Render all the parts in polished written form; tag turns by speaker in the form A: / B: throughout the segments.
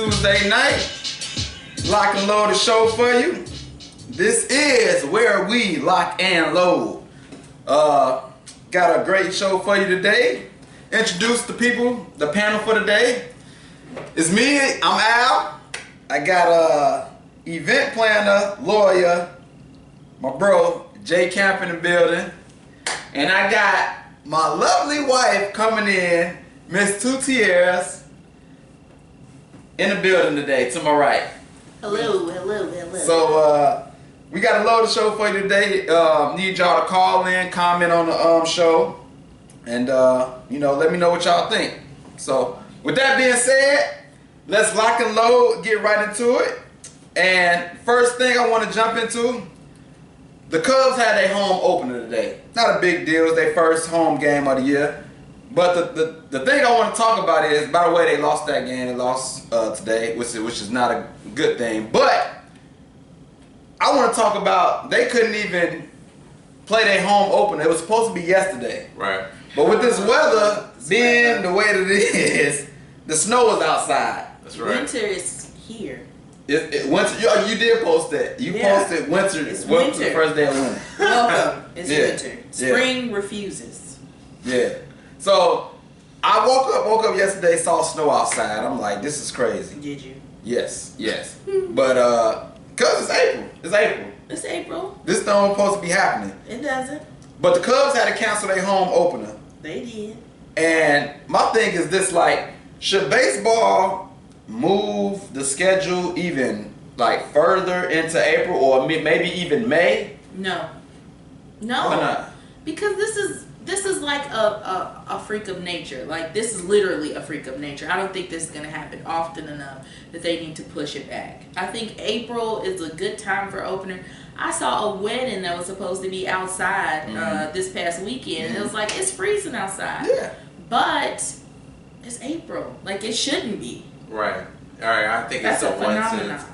A: Tuesday night. Lock and load the show for you. This is where we lock and load. Got a great show for you today. Introduce the people, the panel for today. It's me, I'm Al. I got a event planner, lawyer, my bro, Jay Camp in the building. And I got my lovely wife coming in, Miss Tutierrez, in the building today, to my right.
B: Hello.
A: So, we got a load of show for you today. Need y'all to call in, comment on the show, and let me know what y'all think. So, with that being said, let's lock and load, get right into it. And first thing I want to jump into, the Cubs had their home opener today. Not a big deal, it's their first home game of the year. But the thing I want to talk about is, by the way, they lost that game. They lost today, which is not a good thing. But I want to talk about, they couldn't even play their home opener. It was supposed to be yesterday.
C: Right.
A: But with this weather being the way that it is, the snow is outside.
C: That's right.
B: Winter is here.
A: Winter. You did post that. You posted winter.
B: It's
A: Welcome to the
B: winter.
A: first day of winter.
B: Welcome. It's
A: Yeah.
B: winter. Spring refuses.
A: Yeah. So I woke up yesterday, saw snow outside. I'm like, this is crazy.
B: Did you?
A: Yes. But cause it's April.
B: It's April.
A: This don't supposed to be happening.
B: It doesn't.
A: But the Cubs had to cancel their home opener.
B: They did.
A: And my thing is this, like, should baseball move the schedule even like further into April or maybe even May?
B: No.
A: Why not?
B: Because this is like a freak of nature. Like, this is literally a freak of nature. I don't think this is going to happen often enough that they need to push it back. I think April is a good time for opener. I saw a wedding that was supposed to be outside this past weekend. And it was like, it's freezing outside.
A: Yeah.
B: But it's April. Like, it shouldn't be.
C: Right. All right. I think
B: That's
C: it's
B: a
C: a one
B: phenomenon.
C: sense.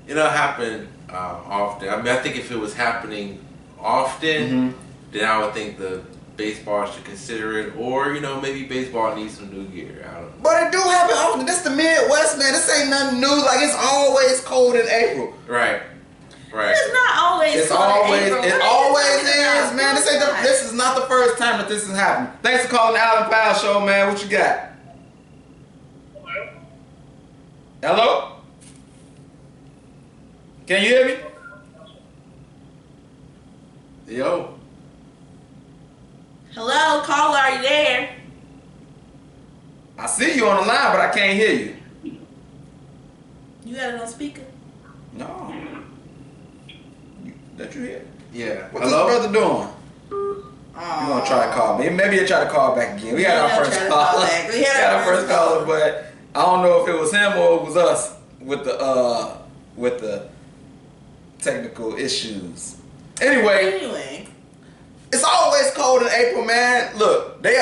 C: It happen often. I mean, I think if it was happening often, then I would think the baseball should consider it, or maybe baseball needs some new gear. I don't know.
A: But it do happen often. This the Midwest, man. This ain't nothing new. Like, it's always cold in April.
C: Right.
B: It's not always
A: It's
B: cold in
A: always
B: April.
A: it
B: What are you
A: always
B: talking about?
A: is, man. This is not the first time that this has happened. Thanks for calling the Allen Powell Show, man. What you got? Hello? Can you hear me?
C: Yo.
B: Hello, caller, are you there?
A: I see you on the line, but I can't hear you.
B: You got it on speaker?
A: No. That you hear?
C: Yeah.
A: What's
C: Hello.
A: this brother doing? You gonna try to call me? Maybe he'll try to call back again. We had our first caller. We had our first caller, but I don't know if it was him or it was us with the technical issues. Anyway, it's always cold in April, man. Look, they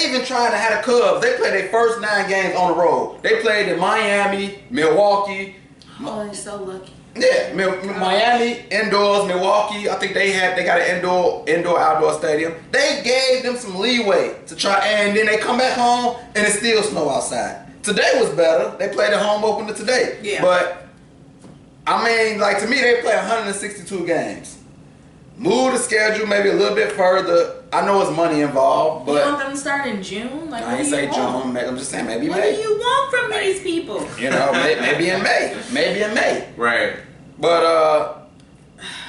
A: even trying to have the Cubs. They played their first 9 games on the road. They played in Miami, Milwaukee.
B: Oh, you're so lucky.
A: Yeah, Miami indoors, Milwaukee. I think they got an indoor-outdoor stadium. They gave them some leeway to try, and then they come back home and it still snow outside. Today was better. They played a home opener today.
B: Yeah.
A: But I mean, like, to me, they play 162 games. Move the schedule maybe a little bit further. I know it's money involved, but
B: You want them to start in June? Like,
A: I
B: what
A: ain't
B: do
A: say
B: you want?
A: June. I'm just saying maybe
B: What
A: May.
B: do you want from these people?
A: Maybe in May. Maybe in May.
C: Right.
A: But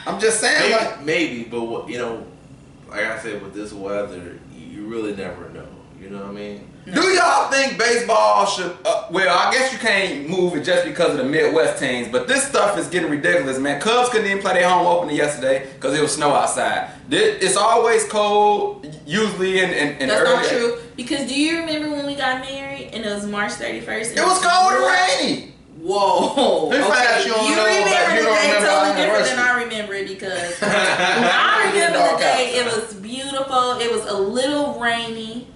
A: I'm just saying, like,
C: Maybe, but what, like I said, with this weather, you really never know. You know what I mean?
A: do y'all think baseball should? Well, I guess you can't move it just because of the Midwest teams, but this stuff is getting ridiculous, man. Cubs couldn't even play their home opener yesterday because it was snow outside. It's always cold, usually in
B: That's
A: early.
B: not true. Because do you remember when we got married and it was March 31st?
A: It was cold and rainy.
B: Whoa.
A: In fact,
B: Okay.
A: you don't
B: You
A: know
B: remember
A: that- you
B: the
A: don't
B: day
A: remember
B: totally
A: our
B: different than
A: anniversary.
B: I remember it because I remember the day it was beautiful. It was a little rainy.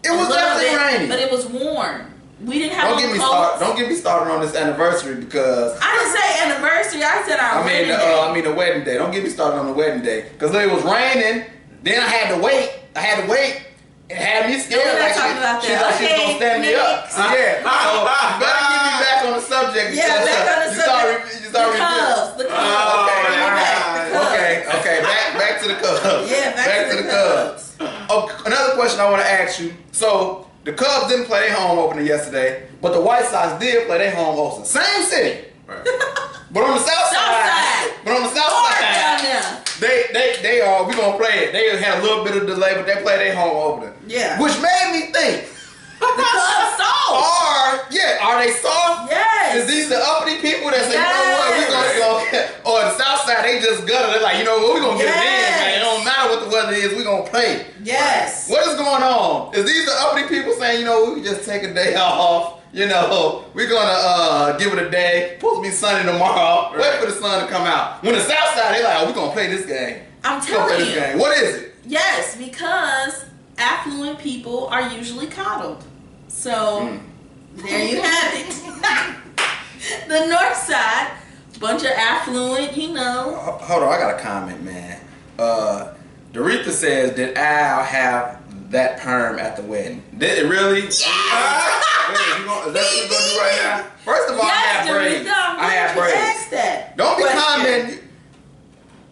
A: It was definitely rainy.
B: But it was warm. We didn't have
A: Don't get me
B: coats.
A: started. Don't get me started on this anniversary because
B: I didn't say anniversary. I said our wedding day.
A: the wedding day. Don't get me started on the wedding day because it was raining. Then I had to wait. It had me scared.
B: No, we're not
A: like
B: talking about
A: she
B: that.
A: thought she was
B: Okay,
A: gonna stand me up.
B: next.
A: Yeah. So you better get me back another question I want to ask you. So the Cubs didn't play their home opener yesterday, but the White Sox did play their home opener. Same city.
C: Right.
A: But on the south side,
B: down there.
A: they are. We gonna play it. They had a little bit of delay, but they played their home opener.
B: Yeah.
A: Which made me think.
B: The Cubs soft.
A: Are they soft?
B: Yes.
A: Is these the uppity people that say, you know what, we gonna go, or the south side, they just gutter. They're like, you know what, we gonna get it in, man. It don't matter what the weather is, we gonna play.
B: Yes.
A: What is going on? Is these the uppity people saying, you know, we can just take a day off? You know, we're gonna give it a day. Supposed to be sunny tomorrow. Wait for the sun to come out. When the south side, they like, oh, we gonna play this game.
B: I'm
A: We gonna play
B: telling
A: this
B: you.
A: game. What is it?
B: Yes, because affluent people are usually coddled. So there you have it. The north side, bunch of affluent, you know.
A: Hold on, I got a comment, man. Doretha says, did Al have that perm at the wedding? Did it really?
B: Yes!
A: Is that what you're gonna do right now? First of all, I had braids. I had braids.
B: That
A: Don't be
B: question.
A: commenting.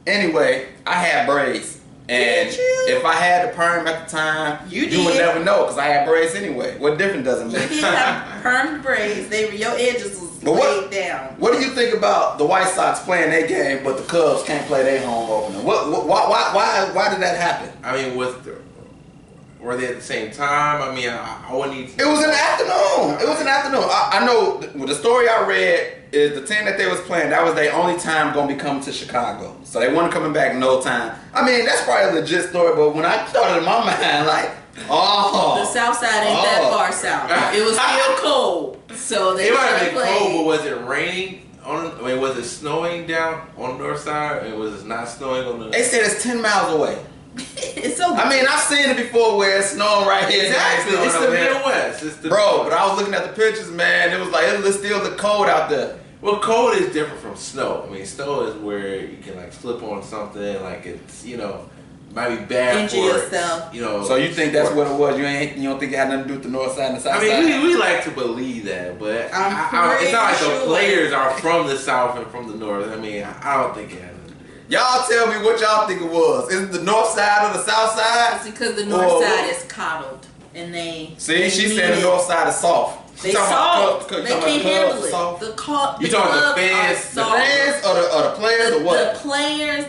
A: Anyway, I had braids. And
B: Did you?
A: if I had the perm at the time,
B: You
A: would
B: did.
A: never know because I had braids anyway. What difference does it
B: You
A: make?
B: did have permed braids. Your edges was
A: But what-
B: laid down.
A: What do you think about the White Sox playing their game, but the Cubs can't play their home opener? Why did that happen?
C: I mean, were they at the same time? I mean, I wouldn't need to.
A: It was in the afternoon. It was in the afternoon. I know the story I read is the team that they was playing, that was their only time going to be coming to Chicago. So they weren't coming back no time. I mean, that's probably a legit story, but when I started in my mind, like,
B: The south side ain't that
A: Oh.
B: far south. It was still cold. So they
C: It might
B: should
C: have been
B: play.
C: cold, but was it raining? I mean, was it snowing down on the north side? And was it not snowing on the?
A: They said it's 10 miles away.
B: It's so.
A: I mean, I've seen it before where it's snowing right here.
C: Exactly.
A: and
C: It's
A: snowing
C: the
A: over there.
C: Midwest. It's the
A: Bro, but I was looking at the pictures, man. It was like, it still look cold out there.
C: Well, cold is different from snow. I mean, snow is where you can like slip on something, like it's might be bad
B: Injure
C: for
B: yourself.
A: So you think that's what it was? You don't think it had nothing to do with the north side and the south
C: I
A: side?
C: mean, we like to believe that, but it's
B: I'm
C: not like
B: pretty
C: the
B: sure.
C: players are from the south and from the north. I mean, I don't think it has anything to do with it.
A: Y'all tell me what y'all think it was. Is it the north side or the south side?
B: It's because the north
A: Or-
B: side is coddled, and they.
A: See,
B: they
A: she
B: need
A: said the
B: it.
A: north side is soft.
B: They
A: She talking about
B: soft.
A: the club-
B: They
A: talking about
B: can't
A: the
B: handle
A: club
B: it.
A: soft.
B: The
C: You talking about the
B: clubs
C: fans?
B: are
A: The
B: soft.
A: fans or the players or what?
B: The players,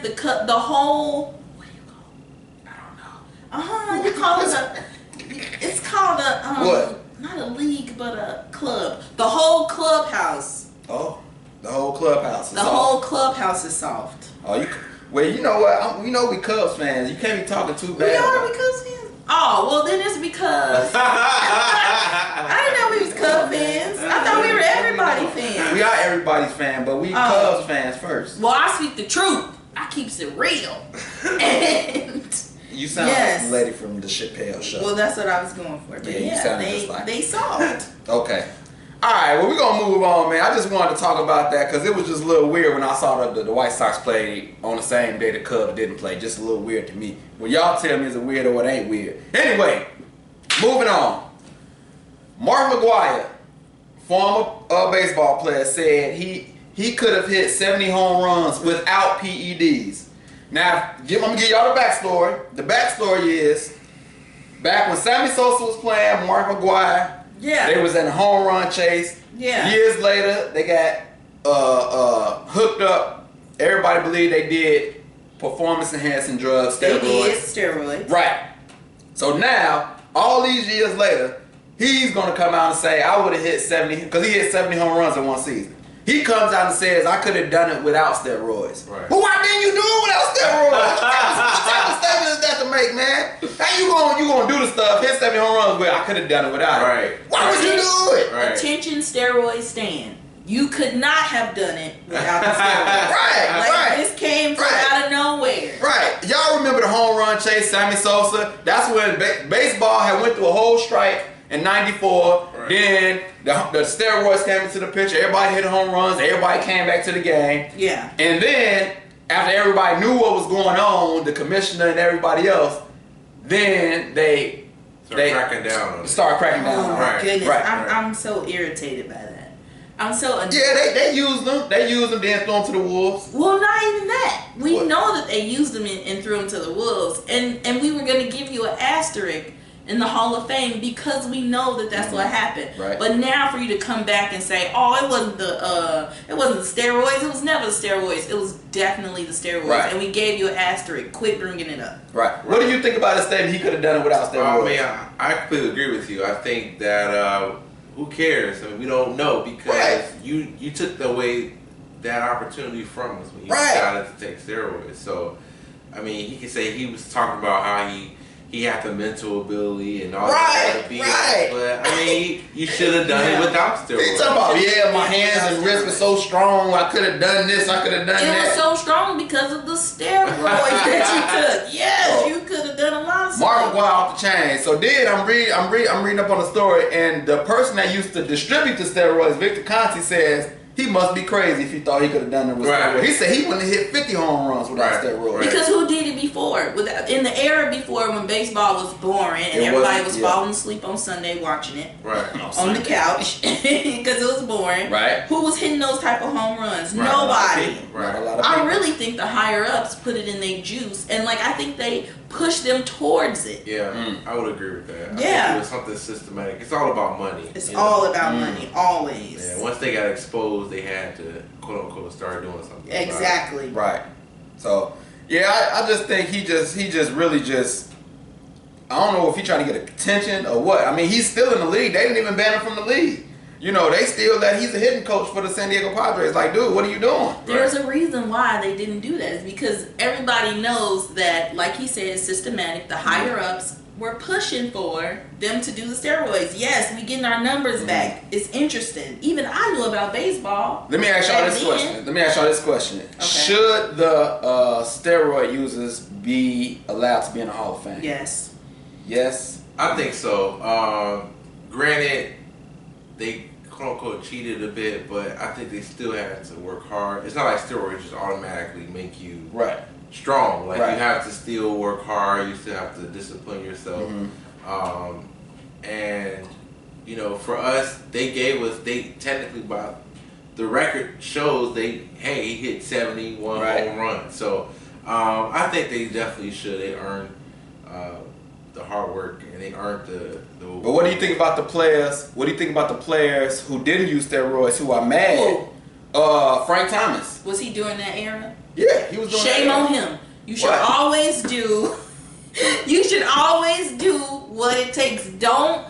B: the whole. What do you call it? I don't know. You call it a. It's called a.
A: What?
B: Not a league, but a club. The whole clubhouse.
A: Oh, the whole clubhouse is
B: The
A: soft.
B: whole clubhouse is soft.
A: Oh, well, you know what? We Cubs fans. You can't be talking too
B: We
A: bad.
B: are because fans. Oh well, then it's because I didn't know we was Cub fans. I thought we were everybody fans.
A: We are everybody's fan, but we Cubs fans first.
B: Well, I speak the truth. I keeps it real. And
A: You sound
B: Yes.
A: like the lady from the Chappelle show.
B: well, that's what I was going for. But
A: Yeah, you
B: yeah,
A: sounded
B: they
A: just like
B: they soft.
A: Okay. All right, well, we're going to move on, man. I just wanted to talk about that because it was just a little weird when I saw the White Sox play on the same day the Cubs didn't play. Just a little weird to me. Well, y'all tell me is it weird or it ain't weird. Anyway, moving on. Mark McGwire, former baseball player, said he could have hit 70 home runs without PEDs. Now, I'm going to give y'all the backstory. The backstory is, back when Sammy Sosa was playing, Mark McGwire,
B: Yeah.
A: they was in a home run chase.
B: Yeah.
A: Years later, they got hooked up. Everybody believed they did performance enhancing drugs,
B: They
A: steroids.
B: did steroids.
A: Right. So now, all these years later, he's gonna come out and say, I would have hit 70, because he hit 70 home runs in one season. He comes out and says, I could have done it without steroids.
C: Right.
A: But why didn't you do it without steroids? What type of statement is that to make, man? How you gonna do the stuff, hit 70 home runs, but I could have done it without it.
C: Right.
A: Why would you do it?
C: Right.
B: Attention steroid stand. You could not have done it without the steroids.
A: Right,
B: Like
A: right.
B: this came from
A: Right.
B: out of nowhere.
A: Right. Y'all remember the home run chase, Sammy Sosa? That's when baseball had went through a whole strike in 94.
C: Right.
A: Then the steroids came into the picture. Everybody hit home runs. Everybody came back to the game.
B: Yeah.
A: And then, after everybody knew what was going on, the commissioner and everybody else, then they
C: Start cracking down on it.
A: start cracking down
B: Oh
A: on
B: my
A: it.
B: goodness.
A: Right.
B: I'm so irritated by that. I'm so annoyed.
A: Yeah, they used them. They used them, then threw them to the wolves.
B: Well, not even that. We
A: What?
B: know that they used them and threw them to the wolves, and we were gonna give you an asterisk in the Hall of Fame because we know that that's what happened.
A: Right.
B: But now for you to come back and say, "Oh, it wasn't the steroids. It was never the steroids. It was definitely the steroids,"
A: Right.
B: and we gave you an asterisk. Quit bringing it up.
A: Right. What do you think about his statement? He could have done it without steroids.
C: I mean, I completely agree with you. I think that who cares? I mean, we don't know because
A: Right.
C: you took away that opportunity from us when you
A: Right.
C: decided to take steroids. So, I mean, he could say he was talking about how he had the mental ability and all that other BS.
A: Right.
C: But I mean, you should have done
B: Yeah.
C: it without steroids.
A: He talking about, yeah, my hands and wrists were so strong. I could have done this. I could have done
B: It
A: that.
B: was so strong because of the steroids that you took. Yes,
A: Oh.
B: you could have done a lot of
A: Marvin
B: stuff.
A: Guay off the chain. So then I'm reading up on the story, and the person that used to distribute the steroids, Victor Conti, says he must be crazy if he thought he could have done it with
C: Right.
A: steroids. He said he wouldn't have hit 50 home runs without
C: Right.
A: steroids.
C: Right.
B: Because who did it before? In the era before when baseball was boring and
A: It
B: everybody
A: wasn't,
B: was
A: yeah.
B: falling asleep on Sunday watching it
C: Right.
B: on the couch because it was boring.
A: Right.
B: Who was hitting those type of home runs?
C: Right.
B: Nobody.
A: Not a
C: Right.
A: lot of
B: I
A: people.
B: really think the higher ups put it in their juice, and like I think they push them towards it.
C: Yeah,
A: Mm.
C: I would agree with that. I
B: Yeah.
C: think it was something systematic. It's all about money.
B: It's
C: you know?
B: all about money, always.
C: Yeah, once they got exposed, they had to quote unquote start doing something. about it.
B: Exactly.
A: Right. So yeah, I just think he just really just, I don't know if he trying to get attention or what. I mean, he's still in the league. They didn't even ban him from the league. You know, they still let he's a hitting coach for the San Diego Padres. Like, dude, what are you doing?
B: There's a reason why they didn't do that. It's because everybody knows that, like he said, it's systematic. The higher ups were pushing for them to do the steroids. Yes, we getting our numbers back. It's interesting. Even I knew about baseball.
A: Let me ask y'all
B: back
A: this
B: then.
A: question. Let me ask y'all this question. Should the steroid users be allowed to be in the Hall of Fame?
B: Yes.
A: Yes.
C: I think so. Granted, they quote unquote cheated a bit, but I think they still had to work hard. It's not like steroids just automatically make you
A: Right.
C: strong. Like
A: Right.
C: you have to still work hard. You still have to discipline yourself. And you know, for us, they technically by the record shows he hit 71
A: Right.
C: home runs. So I think they definitely should. They earned the hard work and they earned the.
A: But what do you think about the players? What do you think about the players who didn't use steroids who are mad?
B: Who?
A: Frank Thomas.
B: Was he during that era?
A: Yeah, he was doing
B: Shame
A: that.
B: on him. You should
A: What?
B: always do. You should always do what it takes. Don't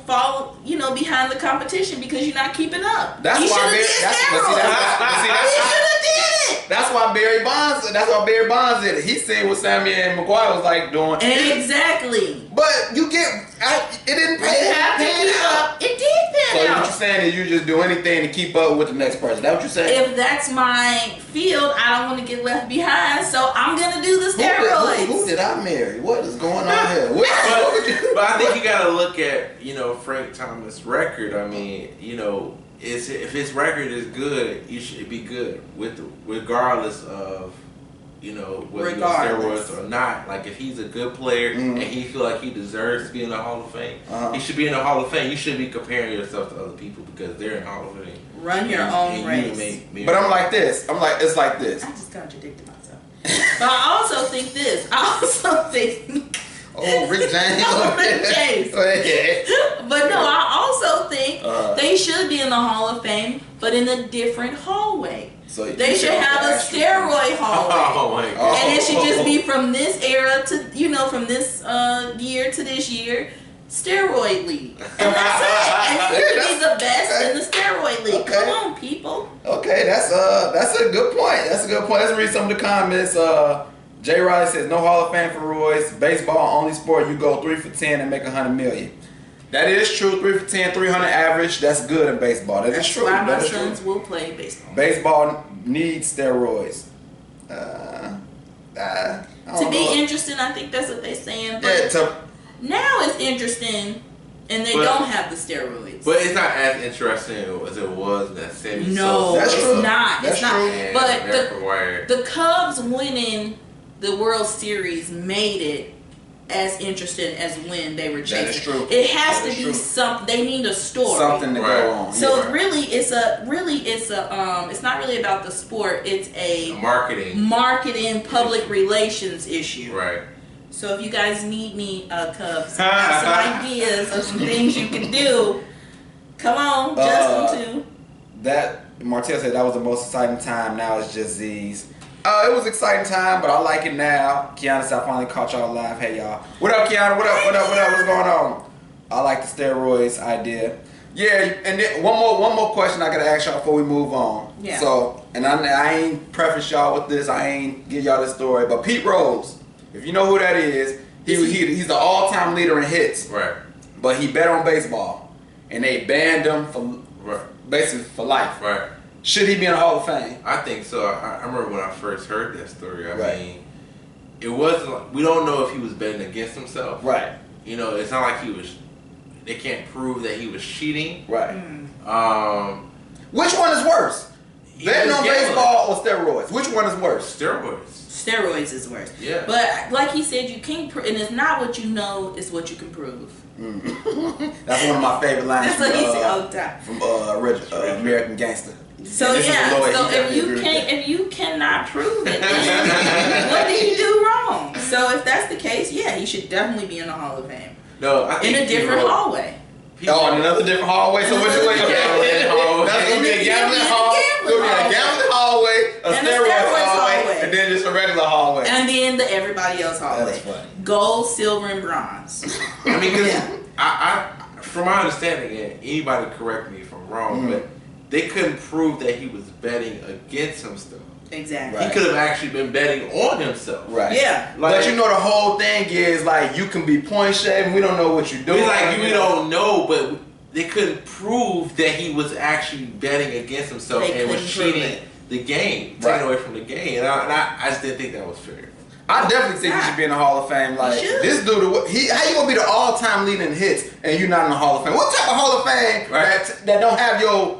B: fall, behind the competition because you're not keeping up.
A: That's
B: he
A: why
B: should have
A: Barry-
B: did
A: that's- but see,
B: steroids.
A: that's- see, that's-
B: He should have did it.
A: That's why Barry Bonds did it. He said what Sammy and McGuire was like doing.
B: Exactly.
A: But it didn't pay.
B: You have to
A: pan
B: keep
A: out.
B: up. It did
A: So
B: pan
A: what
B: out.
A: you're saying is you just do anything to keep up with the next person. That what you're saying?
B: If that's my field, I don't want to get left behind, so I'm gonna do the
A: Who
B: steroids.
A: did I marry? What is going on here? What would you?
C: But I think you got to look at Frank Thomas' record. I mean, if his record is good, you should be good regardless of whether you're on steroids or not. Like if he's a good player and he feel like he deserves to be in the Hall of Fame, he should be in the Hall of Fame. You shouldn't be comparing yourself to other people because they're in the Hall of Fame.
B: Run your
C: And
B: own
C: you
B: race.
A: But I'm like this. It's like this.
B: I just contradicted myself. But I also think this. I also think.
A: Oh, Rick James.
B: Oh, Rick James.
A: Go ahead.
B: But no, I also think
A: they
B: should be in the Hall of Fame, but in a different hallway.
A: So
B: They should have a steroid hallway.
C: Oh my God.
B: And it should just be from this era to, from this year to this year, steroid league. And that's it. And you could be the best in the steroid league.
A: Okay.
B: Come on, people.
A: Okay, that's a good point. That's a good point. Let's read some of the comments. Jay Riley says no Hall of Fame for Royce. Baseball only sport you go 3 for 10 and make $100 million. That is true. 3 for 10, 300 average. That's good in baseball. That is
B: That's
A: true.
B: why my
A: That is
B: sons
A: true.
B: will play baseball.
A: Baseball needs steroids. I don't
B: To be
A: know.
B: interesting, I think that's what they're saying. But
A: Yeah,
B: now it's interesting, and they
C: But-
B: don't have the steroids.
C: But it's not as interesting as it was in that Sammy
B: No,
C: Sosa
A: That's
B: it's
A: true.
B: not.
A: That's
B: It's not.
A: true.
C: and
B: But
C: American Wire.
B: the Cubs winning the World Series made it as interested as when they were chasing.
A: That is true.
B: It has
A: That
B: to
A: is
B: be
A: true.
B: something. They need a story.
A: Something to
C: Right.
A: go on.
B: So
A: Yeah.
B: really, it's not really about the sport. It's a
C: Marketing.
B: marketing, public relations issue.
C: Right.
B: So if you guys need me, Cubs, have some ideas of some things you can do, come on, Justin too.
A: That Martell said that was the most exciting time. Now it's just Z's. It was an exciting time, but I like it now. Kiana said I finally caught y'all live. Hey y'all. What up, Kiana? What up? What up? What up? What's going on? I like the steroids idea. Yeah, and then one more question I gotta ask y'all before we move on.
B: Yeah.
A: So, and I ain't preface y'all with this. I ain't give y'all this story, but Pete Rose, if you know who that is, he's the all-time leader in hits.
C: Right.
A: But he bet on baseball, and they banned him for basically for life.
C: Right.
A: Should he be in the Hall of Fame?
C: I think so. I remember when I first heard that story. I
A: Right.
C: mean, it wasn't. Like, we don't know if he was betting against himself.
A: Right.
C: You know, it's not like he was. They can't prove that he was cheating.
A: Right.
C: Um,
A: Which one is worse?
C: he
A: Betting
C: was
A: on
C: gambling.
A: baseball or steroids? Which one is worse?
C: Steroids.
B: Steroids is worse.
C: Yeah.
B: But like he said, you can't. And it's not what you know; it's what you can prove.
A: That's one of my favorite lines
B: That's what he said all the time.
A: from American Gangster.
B: So
A: And this is
B: yeah,
A: Lloyd,
B: so
A: he definitely agree with
B: if you cannot prove it, then what did he do wrong? So if that's the case, yeah, he should definitely be in the Hall of Fame
C: No, I think
B: in a different hallway.
A: Oh, in another different hallway. So which way?
C: Gambling hallway.
A: That's gonna be a gambling
B: And
A: hallway.
B: the
A: It's gonna be a gambling hallway, a
B: And the
A: steroids
B: steroids
A: hallway,
B: hallway.
A: and then just a regular hallway.
B: And then the everybody else hallway.
A: That's funny.
B: Gold, silver, and bronze.
C: I mean, because
B: Yeah.
C: I, from my understanding, and anybody correct me if I'm wrong, but they couldn't prove that he was betting against himself.
B: Exactly.
A: Right.
C: He could have actually been betting on himself.
A: Right.
B: Yeah.
C: Like-
A: But you know the whole thing is like you can be point shaving. We don't know what you're doing.
C: We like we don't know, but they couldn't prove that he was actually betting against himself
B: They
C: and was
B: couldn't prove
C: cheating
B: it.
C: the game,
A: Right.
C: taking away from the game. And I just didn't think that was fair.
A: I definitely think he should be in the Hall of Fame. Like
B: should.
A: this dude, how you gonna be the all-time leading hits and you're not in the Hall of Fame? What type of Hall of Fame
C: Right.
A: that don't have your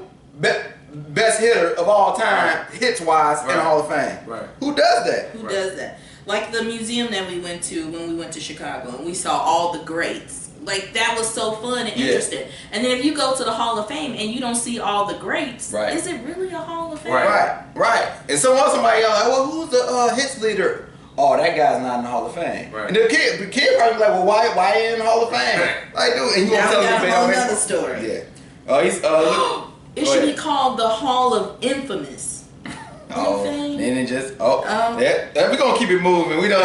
A: best hitter of all time hits wise in the
C: Right.
A: Hall of Fame?
C: Right.
A: Who does that?
B: Who
C: Right.
B: does that? Like the museum that we went to when we went to Chicago and we saw all the greats. Like that was so fun and
A: Yeah.
B: interesting. And then if you go to the Hall of Fame and you don't see all the greats,
A: Right.
B: is it really a Hall of Fame?
C: Right.
A: Right. And somebody else like, well, who's the hits leader? Oh, that guy's not in the Hall of Fame.
C: Right.
A: And the kid probably be like, well, why ain't in the Hall of Fame?
C: Right.
A: Like, dude, and you gonna
B: Now
A: tell
B: we
A: him
B: got
A: to
B: a
A: bet
B: whole
A: on
B: nother
A: baseball?
B: story.
A: Yeah. He's look.
B: It
A: Go
B: should be
A: ahead.
B: called the Hall of Infamous.
A: Oh,
B: Infame.
A: then it just
B: Um,
A: we're gonna keep it moving. We don't.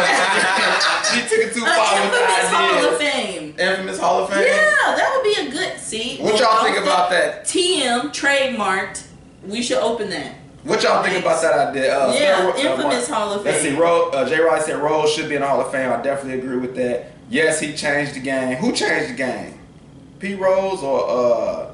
A: She took it too far with the
B: Infamous Hall of
A: ideas.
B: Fame.
A: Infamous Hall of Fame.
B: Yeah, that would be a good. See,
A: What y'all think about that?
B: TM trademarked. We should open that.
A: What y'all think about that idea?
B: Yeah,
A: steroid-
B: Infamous
A: what?
B: Hall of
A: Let's see.
B: Fame.
A: J. Riley said Rose should be in the Hall of Fame. I definitely agree with that. Yes, he changed the game. Who changed the game? P. Rose or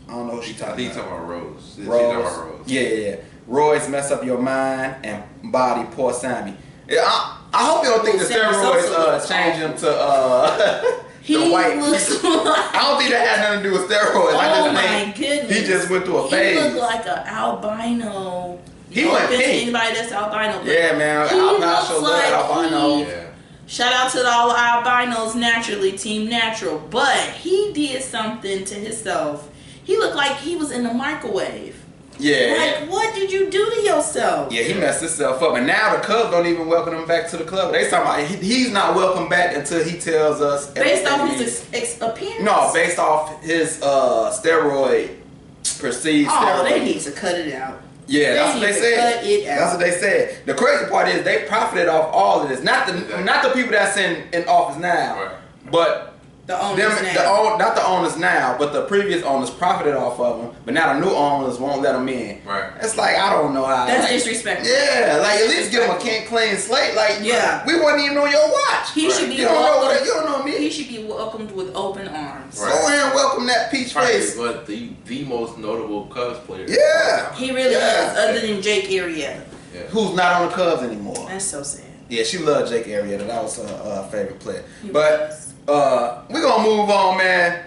A: I don't know who she
C: I
A: talking
C: think he's
A: about.
C: talking about Rose. She's
A: Rose.
C: talking about Rose.
A: Yeah. Roy's mess up your mind and body. Poor Sammy. Yeah, I hope you don't think the
B: Sammy
A: steroids
B: Sosa looks
A: change him to
B: He
A: the white.
B: looks like.
A: I don't think that had nothing to do with steroids. I
B: Oh
A: just
B: my
A: think
B: goodness.
A: he just went through a
B: He
A: phase.
B: looked like an albino.
A: He
B: No
A: went
B: offense to
A: pink.
B: anybody that's albino. But
A: Yeah, man.
B: He
A: Albino
B: looks
A: show
B: like
A: albino.
B: he-
C: Yeah.
B: Shout out to all the albinos naturally, Team Natural. But he did something to himself. He looked like he was in the microwave.
A: Yeah.
B: Like, what did you do to yourself?
A: Yeah, he messed himself up, and now the Cubs don't even welcome him back to the club. They talking about he's not welcome back until he tells us.
B: Based off
A: everything
B: his appearance?
A: no, based off his steroid perceived.
B: Oh,
A: steroid.
B: they need to cut it out.
A: Yeah, that's
B: They
A: what they
B: need to
A: said.
B: cut it out.
A: That's what they said. The crazy part is they profited off all of this. Not the people that's in office now,
C: Right.
A: but
B: The owners
A: them,
B: now.
A: not the owners now, but the previous owners profited off of them. But now the new owners won't let them in.
C: Right.
A: It's like I don't know how.
B: That's
A: like,
B: disrespectful.
A: Yeah, like at least give them a clean slate. Like
B: Yeah.
A: we wasn't even on your watch.
B: He
C: Right.
B: should be
A: You don't know
B: welcomed.
A: what you don't know me.
B: He should be welcomed with open arms.
C: Right.
A: Go ahead and welcome that peach face.
C: But the most notable Cubs player.
A: Yeah.
B: He really
A: Yeah.
B: is, other than Jake Arrieta.
C: Yeah.
A: Who's not on the Cubs anymore?
B: That's so sad.
A: Yeah, she loved Jake Arrieta. That was her favorite player.
B: He
A: But
B: was.
A: we're gonna move on, man.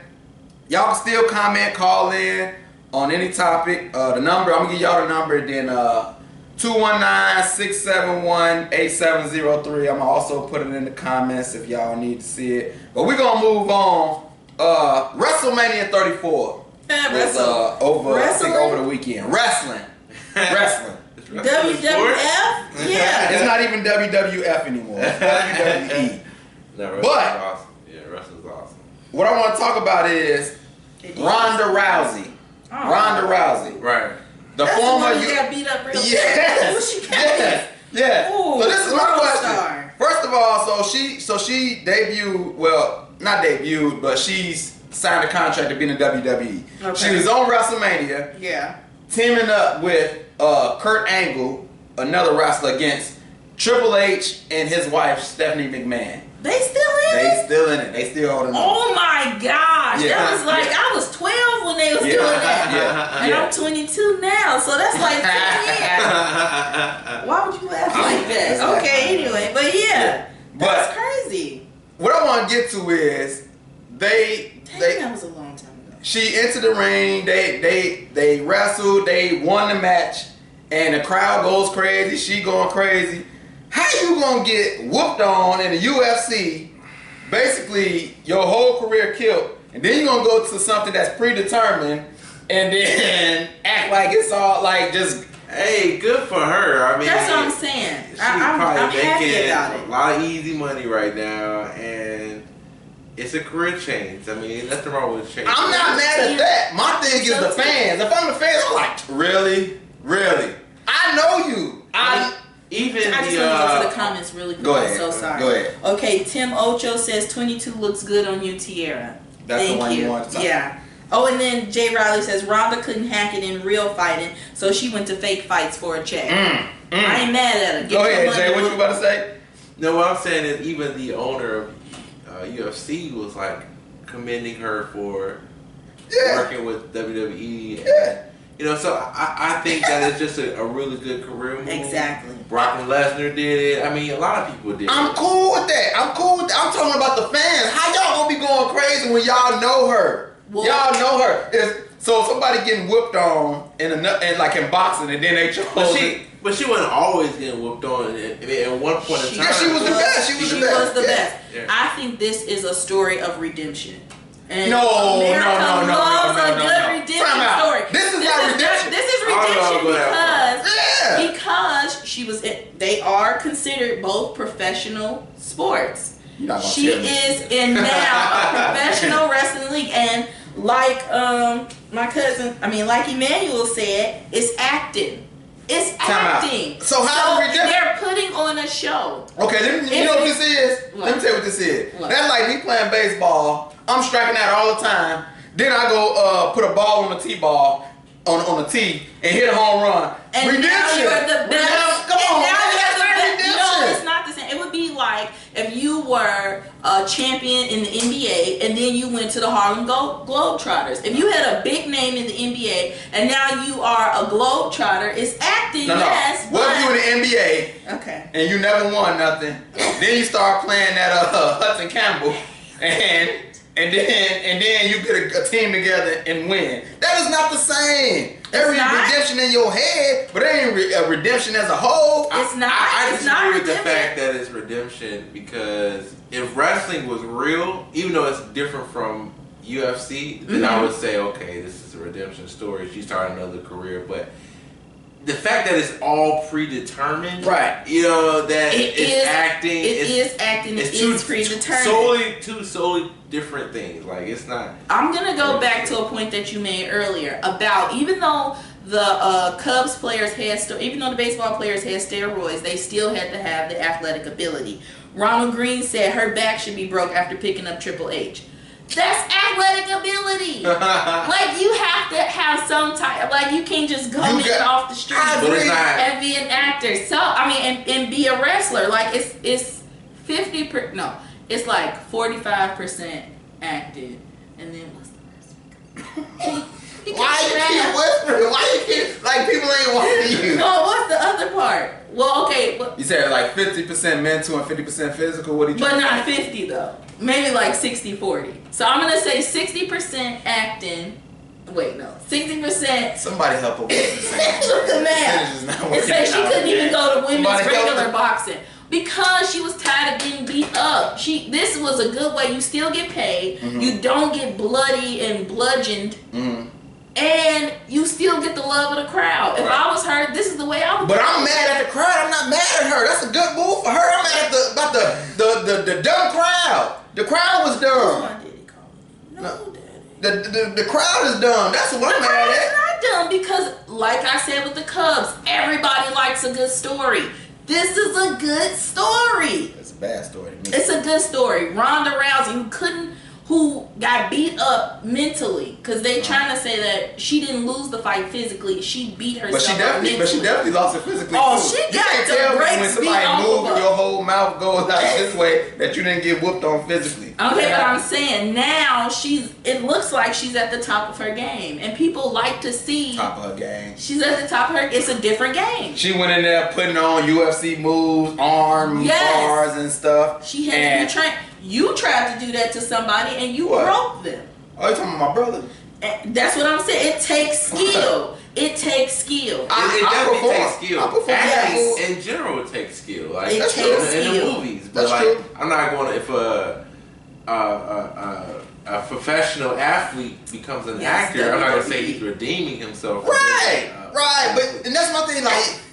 A: Y'all can still comment, call in on any topic. The number, I'm gonna give y'all the number, then 219-671-8703. I'm gonna also put it in the comments if y'all need to see it. But we're gonna move on. WrestleMania 34 was over. I think over the weekend. Wrestling.
B: WWF? Yeah.
A: It's not even WWF anymore. It's WWE.
C: No,
A: But
C: awesome. Yeah, wrestling's awesome.
A: what I want to talk about is Ronda Rousey. Ronda Rousey.
C: Right.
A: The
B: That's
A: former
B: the one who got beat up real
A: Yes.
B: Who she got
A: Yeah.
B: Ooh,
A: So this is my
B: world
A: question.
B: star.
A: First of all, so she debuted, well, not debuted, but she's signed a contract to be in the WWE.
B: Okay.
A: She was on WrestleMania,
B: Yeah.
A: teaming up with Kurt Angle, another wrestler, against Triple H and his wife Stephanie McMahon.
B: They still in
A: They
B: it?
A: still in it. They still holding on.
B: Oh my gosh.
A: Yeah.
B: That was like, I was 12 when they was doing that.
A: Yeah.
B: And
A: Yeah.
B: I'm 22 now, so that's like 10 years. Why would you laugh like that?
A: That's
B: Okay, anyway, but yeah.
A: But
B: That's crazy.
A: what I want to get to is
B: Dang, that was a long time ago.
A: she entered the ring, they wrestled, they won the match, and the crowd goes crazy, she going crazy. How you gonna get whooped on in the UFC, basically your whole career killed, and then you gonna go to something that's predetermined and then act like it's all like just
C: Hey, good for her. I mean,
B: That's what I'm saying.
C: She's
B: I'm
C: probably
B: happy
C: making
B: about
C: a
B: it.
C: lot of easy money right now, and it's a career change. I mean, nothing wrong with change.
A: I'm not mad at that. My thing is the fans. If I'm the fans, I'm like, really? I know you.
C: Even
B: I just
C: the
B: want to go to the comments really quick.
A: Go ahead.
B: I'm so sorry.
A: Go ahead.
B: Okay, Tim Ocho says 22 looks good on you, Tierra.
A: That's the
B: Thank
A: one
B: you.
A: you want to talk
B: Yeah. Oh, and then Jay Riley says Ronda couldn't hack it in real fighting, so she went to fake fights for a check. I ain't mad at her. Get
A: Go
B: your
A: ahead,
B: money.
A: Jay. What you about to say?
C: No, what I'm saying is even the owner of UFC was like commending her for
A: Yeah.
C: working with WWE. And,
A: Yeah.
C: you know, so I think that it's just a really good career move.
B: Exactly.
C: Brock Lesnar did it. I mean, a lot of people did
A: I'm
C: it.
A: cool with that. I'm talking about the fans. How y'all gonna be going crazy when y'all know her?
B: Well-
A: Y'all know her. So somebody getting whooped on in like in boxing, and then they chose.
C: But she wasn't always getting whooped on. At one point in time,
A: Yeah, she was the best. She was the best. Yeah.
C: Yeah.
B: I think this is a story of redemption. And
A: No,
B: America
A: no.
B: loves a good redemption
A: Time out.
B: story.
A: This is not redemption.
B: This is
C: I don't know
B: redemption
C: about that
B: because she was. They are considered both professional sports.
A: You're not gonna
B: She
A: tell me.
B: is in now a professional wrestling league, and like like Emmanuel said, it's acting. It's
A: Time out.
B: acting.
A: So how is redemption?
B: they're putting on a show.
A: Okay, you know what this is?
B: What?
A: Let me tell you what this is.
B: What?
A: That's like me playing baseball. I'm striking out all the time. Then I go put a ball on the tee-ball, on the tee, and hit a home run.
B: And
A: redemption.
B: now you're the best.
A: Come on,
B: and now
A: man.
B: you're
A: That's
B: the
A: not
B: best.
A: redemption.
B: No, it's not the same. It would be like if you were a champion in the NBA and then you went to the Harlem Globetrotters. If you had a big name in the NBA and now you are a Globetrotter, it's acting,
A: No.
B: yes.
A: What if
B: but-
A: you in the NBA
B: Okay.
A: and you never won nothing? Then you start playing that Hudson Campbell, and then you get a team together and win. That is not the same. There is
B: not?
A: redemption in your head, but there ain't a redemption as a whole.
B: It's not.
C: I
B: It's not
C: disagree with the
B: redemption.
C: fact that it's redemption because if wrestling was real, even though it's different from UFC, then I would say, okay, this is a redemption story. She started another career, but the fact that it's all predetermined,
A: Right.
C: You know that
B: It
C: it's
B: is
C: acting.
B: It is acting. It is predetermined.
C: Two solely different things. Like it's not.
B: I'm gonna go back to a point that you made earlier about even though the Cubs players had, even though the baseball players had steroids, they still had to have the athletic ability. Ronald Green said her back should be broke after picking up Triple H. That's athletic ability. Like you have to have some type. Like you can't just come in off the street
A: I agree.
B: and be an actor. So I mean, and be a wrestler. Like it's 50%. No, it's like 45% acted, and then what's the rest?
A: Why you keep whispering? Why you keep like people ain't watching you?
B: Oh, what's the other part? Well, okay,
A: You said like 50% mental and 50% physical. What do you?
B: but not 50 though. Maybe like 60-40. So I'm gonna say 60% acting Wait, no. 60%.
A: Somebody help her with this.
B: Look at that. It says she couldn't even go to women's
A: Somebody help
B: regular
A: her.
B: boxing because she was tired of getting beat up. This was a good way. You still get paid.
A: Mm-hmm.
B: You don't get bloody and bludgeoned.
A: Mm-hmm.
B: And you still get the love of the crowd. If I was her, this is the way I would.
A: But I'm mad at the crowd. I'm not mad at her. That's a good move for her. I'm mad at about the dumb crowd. The crowd was dumb.
B: Come on, Diddy, call me. No, Daddy.
A: The crowd is dumb. That's what I'm mad
B: It's
A: at.
B: not dumb because, like I said with the Cubs, everybody likes a good story. This is a good story.
A: It's a bad story to me.
B: It's a good story. Ronda Rousey, who got beat up mentally, because they trying to say that she didn't lose the fight physically. She beat herself
A: But she
B: mentally.
A: definitely lost it physically.
B: Oh,
A: too.
B: she
A: You
B: got
A: can't
B: the
A: tell me
B: brakes
A: when
B: beat
A: somebody
B: off
A: moves
B: of
A: and
B: her.
A: your whole mouth goes out this way that you didn't get whooped on physically.
B: Okay, but I'm saying now it looks like she's at the top of her game, and people like to see
A: Top of her game.
B: she's at the top of her. It's a different game.
A: She went in there putting on UFC moves, arm bars and stuff.
B: She had to be trained. You tried to do that to somebody, and you
A: What?
B: broke them.
A: Oh, you talking about my brother?
B: And that's what I'm saying. It takes skill. It takes skill.
C: It definitely
A: perform.
C: takes skill.
A: I perform.
C: Athletes
A: Yes.
C: in general it takes skill. Like
B: It
C: that's
B: takes
C: true in the
B: skill.
C: movies. But
A: That's
C: like
A: true.
C: I'm not going to if a professional athlete becomes an
B: Yes,
C: actor, I'm not gonna say
B: WWE.
C: he's redeeming himself. from
A: Right,
C: this,
A: right. But and that's my thing.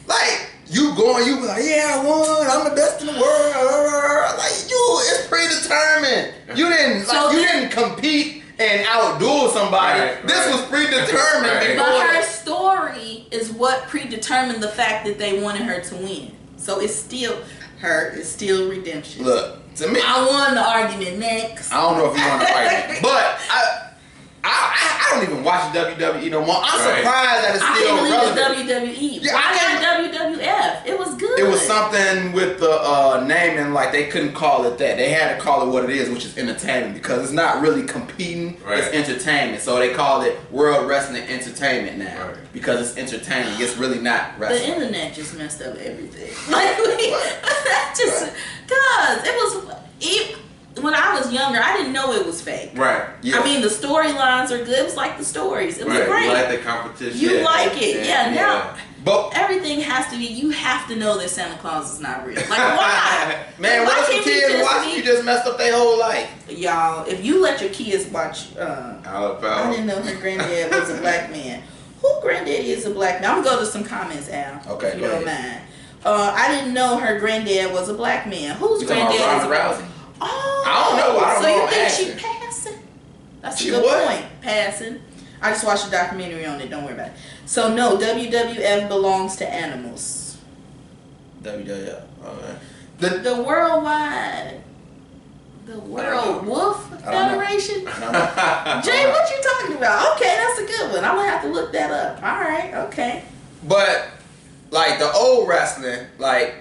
A: Like you be like, yeah, I won. I'm the best in the world. Like it's predetermined. You didn't
B: So
A: you
B: then-
A: didn't compete and outdo somebody.
C: Right,
A: This
C: right.
A: was predetermined.
C: Right.
A: before
B: But her
A: that.
B: story is what predetermined the fact that they wanted her to win. So it's still redemption.
A: Look, to me,
B: I won the argument. Next.
A: I don't know if you want to fight me, but I don't even watch WWE no more. I'm
C: Right.
A: surprised that it's
B: I
A: still
B: can't believe
A: relevant.
B: it's WWE.
A: Yeah,
B: Why
A: I
B: not WWF? It was good.
A: It was something with the naming, like they couldn't call it that. They had to call it what it is, which is entertainment, because it's not really competing.
C: Right.
A: It's entertainment. So they call it World Wrestling Entertainment now,
C: Right.
A: because it's entertaining. It's really not
B: The
A: wrestling.
B: internet just messed up everything. Like, cause it was. When I was younger, I didn't know it was fake.
C: Right.
A: Yeah.
B: I mean, the storylines are good. It was like the stories. It was
C: Right.
B: great.
C: You like the competition.
B: You like it. Yeah, now
A: But
B: everything has to be. You have to know that Santa Claus is not real. Like, why?
A: man,
B: Why
A: what if some
B: can't we
A: kids
B: just
A: watch
B: be-
A: you just messed up their whole life?
B: Y'all, if you let your kids watch, I
C: Alabama.
B: didn't know her granddad was a black man. Who granddaddy is a black man? I'm gonna go to some comments, Al.
A: Okay,
B: if you
A: go
B: don't
A: ahead.
B: mind. I didn't know her granddad was a black man. Whose
A: You talking about
B: granddad is a
A: Ronda
B: black
A: Rousey?
B: Oh,
A: I don't know. I don't
B: so
A: know.
B: you think
A: Ask
B: she
A: her.
B: passing? That's
A: She
B: a good
A: what?
B: point. Passing. I just watched a documentary on it. Don't worry about it. So no, WWF belongs to animals.
A: WWF. Okay.
B: The worldwide, the World Wolf
A: I don't know.
B: Federation.
A: No.
B: Jay, what you talking about? Okay, that's a good one. I'm gonna have to look that up. All right, okay.
A: But like the old wrestling, like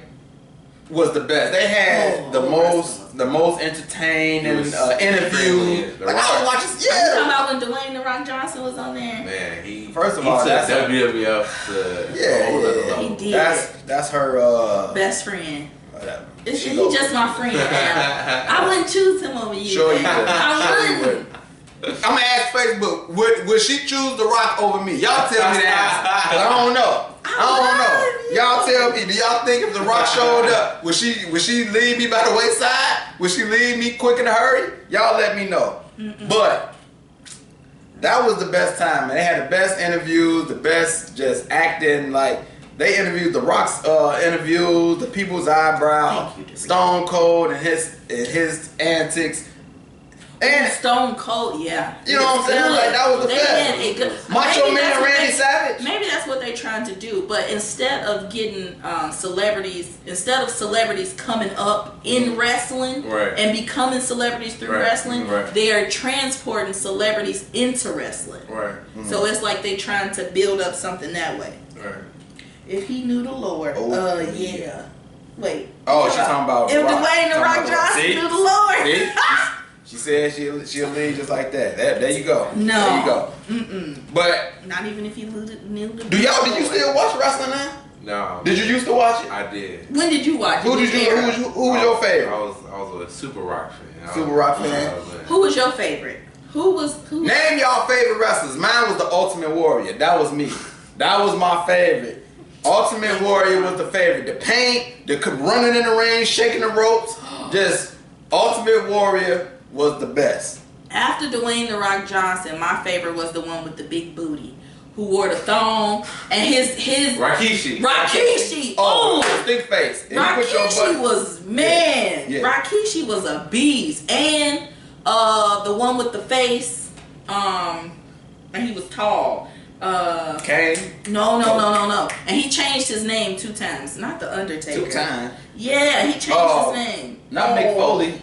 A: was the best. They had the most entertaining
C: It was
A: interview.
C: extremely-
A: Like I was watching,
B: Are you talking
A: yeah.
B: about when Dwayne The Rock Johnson was on there?
C: Man, he
A: First of
C: he
A: all,
C: took
A: that's
C: WWF to
A: Yeah,
C: a whole other
A: yeah.
C: level.
B: He did.
A: That's her.
B: Best friend.
A: Whatever.
B: He's
A: She go-
B: just my friend now. I wouldn't choose him over you.
A: Sure you would.
B: I
A: Sure you
B: wouldn't.
A: would. I'm gonna ask Facebook, would she choose The Rock over me? Y'all tell me the answer. 'Cause I don't know. I don't know. Y'all tell me. Do y'all think if The Rock showed up, would she leave me by the wayside? Would she leave me quick in a hurry? Y'all let me know. But that was the best time, man. They had the best interviews, the best just acting. Like they interviewed The Rock's interviews, the people's eyebrow,
B: Thank you, Dorian.
A: Stone Cold and his antics. And
B: Stone Cold, yeah.
A: you know what I'm saying? Like that was the
B: They
A: best.
B: had a good
A: Macho
B: maybe that's
A: Man
B: what
A: Randy
B: they-
A: Savage.
B: Maybe that's what they're trying to do, but instead of getting celebrities coming up in wrestling
C: Right.
B: and becoming celebrities through
C: Right,
B: wrestling,
C: right.
B: they are transporting celebrities into wrestling.
C: Right.
B: So it's like they trying to build up something that way.
C: Right.
B: If he knew the Lord,
A: Oh,
B: yeah. Wait.
A: Oh, she's talking about
B: If
A: Rock.
B: Dwayne The
A: Talking
B: Rock
A: about
B: Johnson
A: See?
B: knew the Lord.
A: See? She said she'll leave just like that. There you go.
B: No.
A: There you go.
B: Mm-mm.
A: But
B: Not even if he knew the
A: did you still watch wrestling now?
C: No.
A: Did you used to watch it?
C: I did.
B: When did you watch it?
A: Who
B: Which era?
A: was your favorite?
C: I was a Super Rock fan.
A: Super Rock fan?
B: Who was your favorite? Who?
A: Name y'all favorite wrestlers. Mine was the Ultimate Warrior. That was me. That was my favorite. Ultimate Warrior was the favorite. The paint, the running in the ring, shaking the ropes. Just Ultimate Warrior was the best.
B: After Dwayne The Rock Johnson, my favorite was the one with the big booty, who wore the thong and his
C: Rikishi.
B: Oh,
A: stink face. And you put your
B: Rikishi
A: butt-
B: was man.
A: Yeah.
B: Rikishi was a beast, and the one with the face, and he was tall.
A: Kane.
B: No. And he changed his name 2 times. Not the Undertaker.
A: 2 times.
B: Yeah, he changed his name.
A: Not Mick Foley.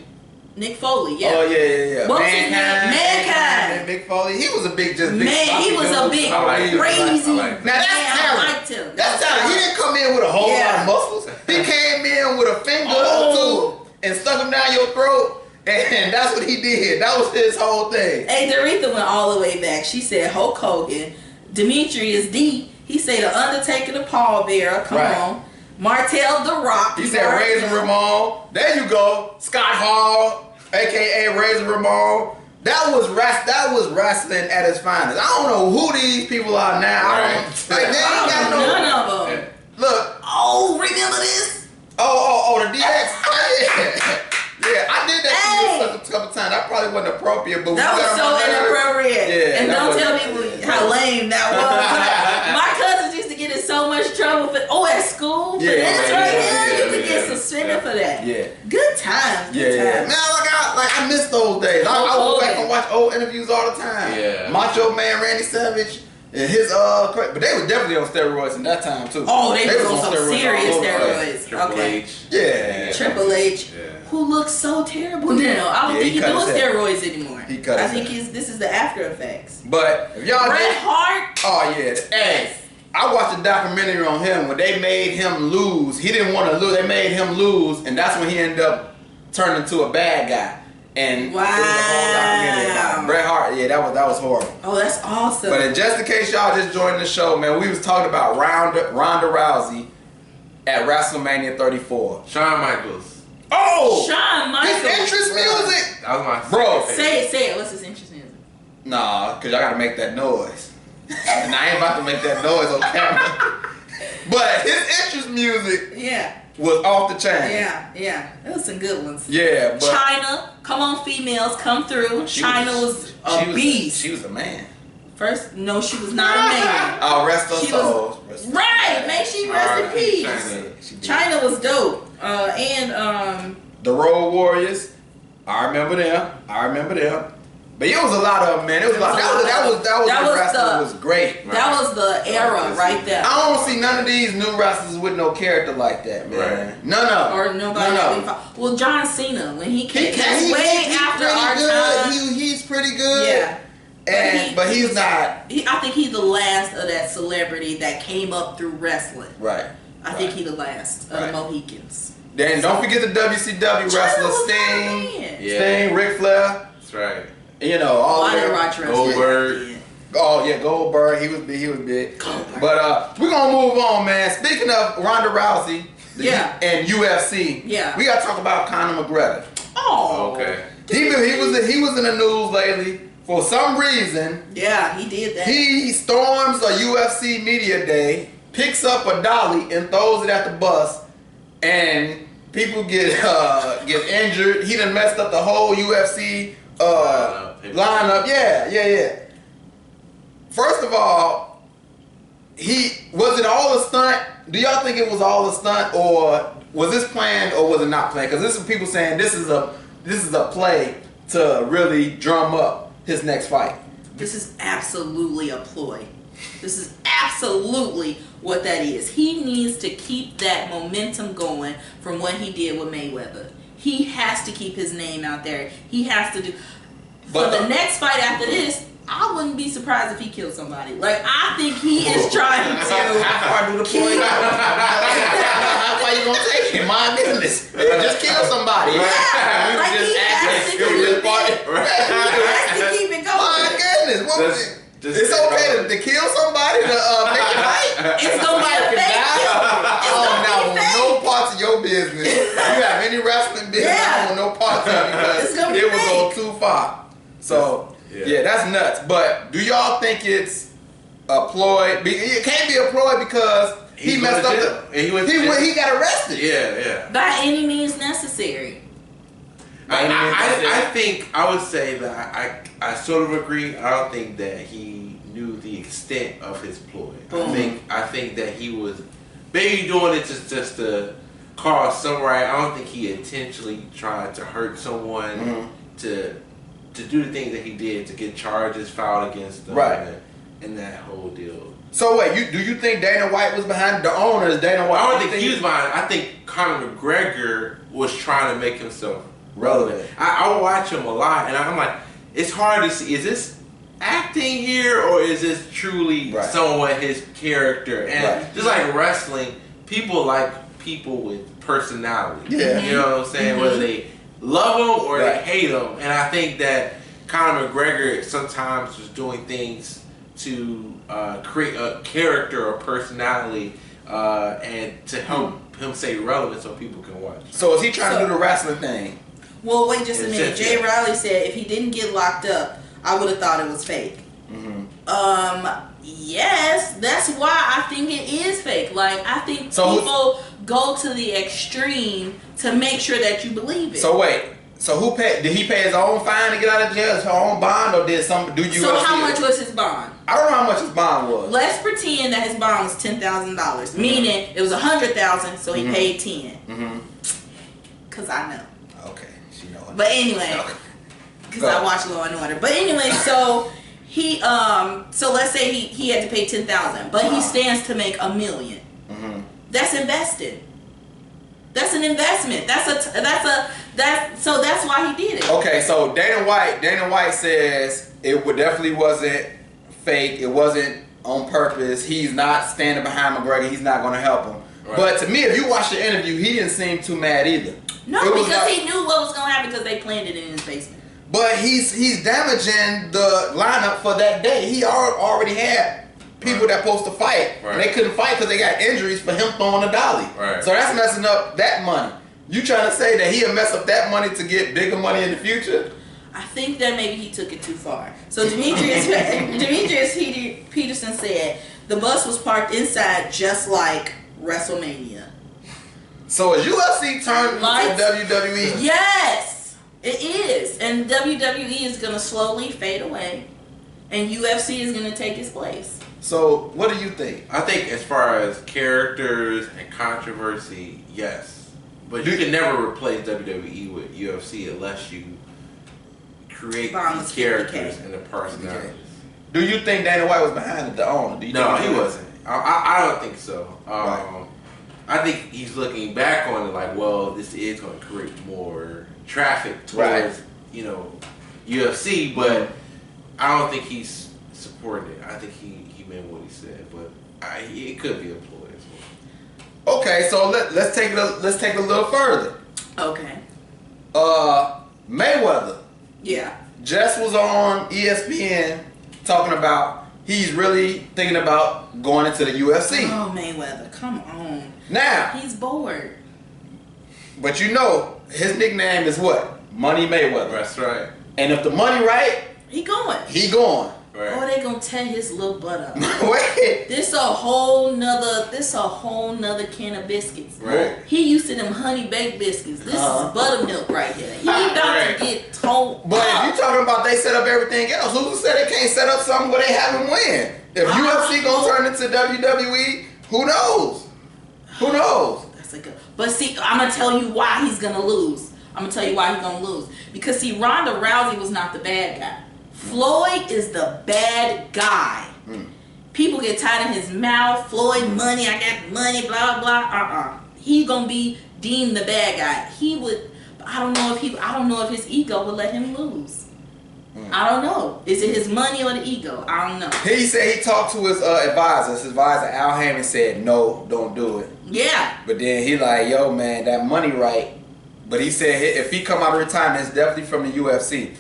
B: Nick Foley, yeah.
A: Oh yeah.
B: What was his name? Mankind.
A: Mick Foley. He was a big, just big.
B: Man, he was a big,
C: I like it.
B: crazy.
C: I like it.
A: Now that's
B: man,
A: talent.
B: I liked him.
A: That's talent. He didn't come in with a whole lot of muscles. He came in with a finger or two and stuck him down your throat, and that's what he did. That was his whole thing.
B: Hey, Doretha went all the way back. She said Hulk Hogan, Demetrius D. He said the Undertaker, the Paul Bearer. Come
A: Right.
B: on, Martel the Rock.
A: He said Razor Ramon. There you go. Scott Hall, aka Razor Ramon. That was wrestling at its finest. I don't know who these people are now. I don't, like, they ain't got no.
B: None of them.
A: Look.
B: Oh, remember this?
A: Oh, the DX. Yeah, I did that to you a couple times. That probably wasn't appropriate, but
B: That was so inappropriate.
A: Yeah,
B: and
A: that
B: don't
A: was-
B: tell me how lame that was. My cousins used to get in so much trouble for at school. For
A: Yeah,
B: this
A: yeah,
B: right
A: yeah,
B: here, you could
A: yeah,
B: get suspended for that.
A: Yeah.
B: Good times. Good
A: Yeah.
B: times.
A: Man, I miss those days. I go back and watch old interviews all the time.
C: Yeah.
A: Macho Man Randy Savage and his but they were definitely on steroids in that time too.
B: Oh, they was on some
A: steroids
B: serious
A: all over the
B: steroids.
A: place.
C: Triple
B: Okay.
C: H.
A: Yeah.
B: Triple H,
C: Yeah.
B: who looks so terrible now. I don't
A: Yeah,
B: think
A: he
B: he's
A: cut
B: doing
A: his hair.
B: steroids anymore.
A: He cut
B: I
A: his
B: think
A: hair.
B: this is the after effects.
A: But if y'all
B: Bret
A: did,
B: Hart.
A: oh yeah, hey, I watched a documentary on him when they made him lose. He didn't want to lose. They made him lose, and that's when he ended up turning into a bad guy. And it was a whole documentary about him. Bret Hart, yeah, that was horrible.
B: Oh, that's awesome.
A: But just in case y'all just joined the show, man, we was talking about Ronda Rousey at WrestleMania 34.
C: Shawn Michaels.
A: Oh!
B: Shawn Michaels.
A: His entrance music!
C: That was my
A: Bro.
C: second favorite.
B: Say it. What's his interest music?
A: Nah, because y'all got to make that noise. And I ain't about to make that noise on camera. But his entrance music
B: Yeah.
A: was off the chain.
B: Yeah. Those some good ones.
A: Yeah, but
B: China, come on, females, come through. China was a beast.
A: She was a man.
B: First, no, she was not a man.
A: Oh, rest her
B: She
A: soul.
B: was right. May she rest in peace.
C: China.
A: She did.
B: China was dope. And
A: The Road Warriors. I remember them. But it was a lot of them, man. It was a lot. That was when wrestling was great.
B: that was the era right there.
A: I don't see none of these new wrestlers with no character like that, man.
C: Right.
A: None of them.
B: Or nobody.
A: None of them.
B: Well, John Cena when he came, that's
A: He's
B: way after
A: pretty
B: our
A: good.
B: time.
A: He's pretty good.
B: Yeah.
A: But he's not
B: I think he's the last of that celebrity that came up through wrestling.
A: right.
B: I think he's the last of
A: Right.
B: the Mohicans.
A: Then don't forget the WCW
B: China
A: wrestler
B: was
A: Sting,
B: not a man.
C: Yeah.
A: Sting, Ric Flair.
C: That's right.
A: You know all
B: I
A: of
B: didn't
A: them.
B: watch wrestling.
C: Goldberg.
B: Yeah.
A: Oh yeah, Goldberg. He was big.
B: Goldberg.
A: But we're gonna move on, man. Speaking of Ronda Rousey,
B: Yeah.
A: and UFC,
B: Yeah.
A: we gotta talk about Conor McGregor.
B: Oh.
C: Okay.
A: He was in the news lately for some reason.
B: Yeah, he did that.
A: He storms a UFC media day, picks up a dolly and throws it at the bus, and people get injured. He done messed up the whole UFC lineup. Yeah. First of all, was it all a stunt? Do y'all think it was all a stunt, or was this planned, or was it not planned? Because this is people saying this is a play to really drum up his next fight.
B: This is absolutely a ploy. This is absolutely what that is. He needs to keep that momentum going from what he did with Mayweather. He has to keep his name out there. He has to do.
A: But
B: For the next fight after this, I wouldn't be surprised if he killed somebody. Like, I think he is trying to.
A: How far do the point? How far you gonna take it? My business. Just kill somebody.
B: Yeah, like he has to keep it. He has to keep it
A: My
B: going.
A: goodness. What was it? It's okay to kill somebody to make it right.
B: It's gonna be a
A: Somebody can
B: fake
A: die.
B: kill.
A: I
B: It's
A: don't
B: gonna
A: now
B: be
A: want
B: fake.
A: no parts of your business. You have any wrestling business, I
B: Yeah.
A: don't want no parts of it
B: It's gonna
A: because
B: be
A: it will go
B: fake.
A: too far. So Yeah, that's nuts. But do y'all think it's a ploy? It can't be a ploy because he messed up.
C: And
A: He got arrested.
C: Yeah.
B: By any means necessary.
C: I think I would say that I sort of agree. I don't think that he knew the extent of his ploy. I think that he was maybe doing it just to cause some right. I don't think he intentionally tried to hurt someone to do the things that he did to get charges filed against them and that whole deal.
A: So wait, do you think Dana White was behind the owners? Dana White.
C: I don't think he was behind. I think Conor McGregor was trying to make himself relevant. I watch him a lot, and I'm like, it's hard to see. Is this acting here, or is this truly someone his character? And just like wrestling, people like people with personality.
A: Yeah,
C: you know what I'm saying? Whether they love them or they hate them. And I think that Conor McGregor sometimes was doing things to create a character or personality, and to help him stay relevant so people can watch.
A: So is he trying to do the wrestling thing?
B: Well, wait just a minute. Jay Riley said if he didn't get locked up, I would have thought it was fake. Yes, that's why I think it is fake. Like, I think people go to the extreme to make sure that you believe it.
A: So wait, so who paid? Did he pay his own fine to get out of jail, his own bond, or did some?
B: So how much was his bond?
A: I don't know how much his bond was.
B: Let's pretend that his bond was $10,000, meaning it was $100,000, so he paid 10. Cause I know.
A: Okay, she knows.
B: But anyway, because I watch Law and Order. But anyway, so he so let's say he had to pay $10,000, but he stands to make $1 million. That's invested. That's an investment. So that's why he did it.
A: Okay, so Dana White says it definitely wasn't fake. It wasn't on purpose. He's not standing behind McGregor. He's not going to help him. Right. But to me, if you watch the interview, he didn't seem too mad either.
B: No, because he knew what was going to happen because they planned it in his basement.
A: But he's damaging the lineup for that day. He already had people that supposed to fight, and they couldn't fight because they got injuries for him throwing a dolly. So that's messing up that money. You trying to say that he'll mess up that money to get bigger money in the future?
B: I think that maybe he took it too far. So Demetrius Peterson said the bus was parked inside just like WrestleMania.
A: So is UFC turned into WWE?
B: Yes, it is. And WWE is going to slowly fade away, and UFC is going to take its place.
A: So what do you think?
C: I think as far as characters and controversy, yes. But you can never replace WWE with UFC unless you create the characters and the personalities.
A: Do you think Dana White was behind it, the owner?
C: No, he wasn't. I don't think so. I think he's looking back on it like, well, this is going to create more traffic towards, UFC, but I don't think he's supporting it. I think he meant what he said, but it could be a ploy as well.
A: Okay, so let's take it a little further.
B: Okay.
A: Mayweather.
B: Yeah.
A: Jess was on ESPN talking about he's really thinking about going into the UFC.
B: Oh, Mayweather, come on.
A: Now
B: he's bored.
A: But his nickname is what? Money Mayweather.
C: That's right.
A: And if the money right,
B: he going.
C: Right.
B: Oh, they gonna tear his little butt up.
A: Wait.
B: This a whole nother can of biscuits.
C: Right.
B: He used to them honey baked biscuits. This is buttermilk right here. He about to get told.
A: But if you talking about they set up everything else, who said they can't set up something where they have him win? If UFC gonna turn into WWE, who knows? Who knows?
B: That's a good. But see, I'm gonna tell you why he's gonna lose. Because see, Ronda Rousey was not the bad guy. Floyd is the bad guy. People get tired of his mouth. Floyd money, I got money, blah blah. He gonna be deemed the bad guy. He would. I don't know if his ego would let him lose. I don't know. Is it his money or the ego? I don't know.
A: He said he talked to his advisor. His advisor Al Hammond said no, don't do it.
B: Yeah.
A: But then he like, yo man, that money right. But he said if he come out of retirement, it's definitely from the UFC.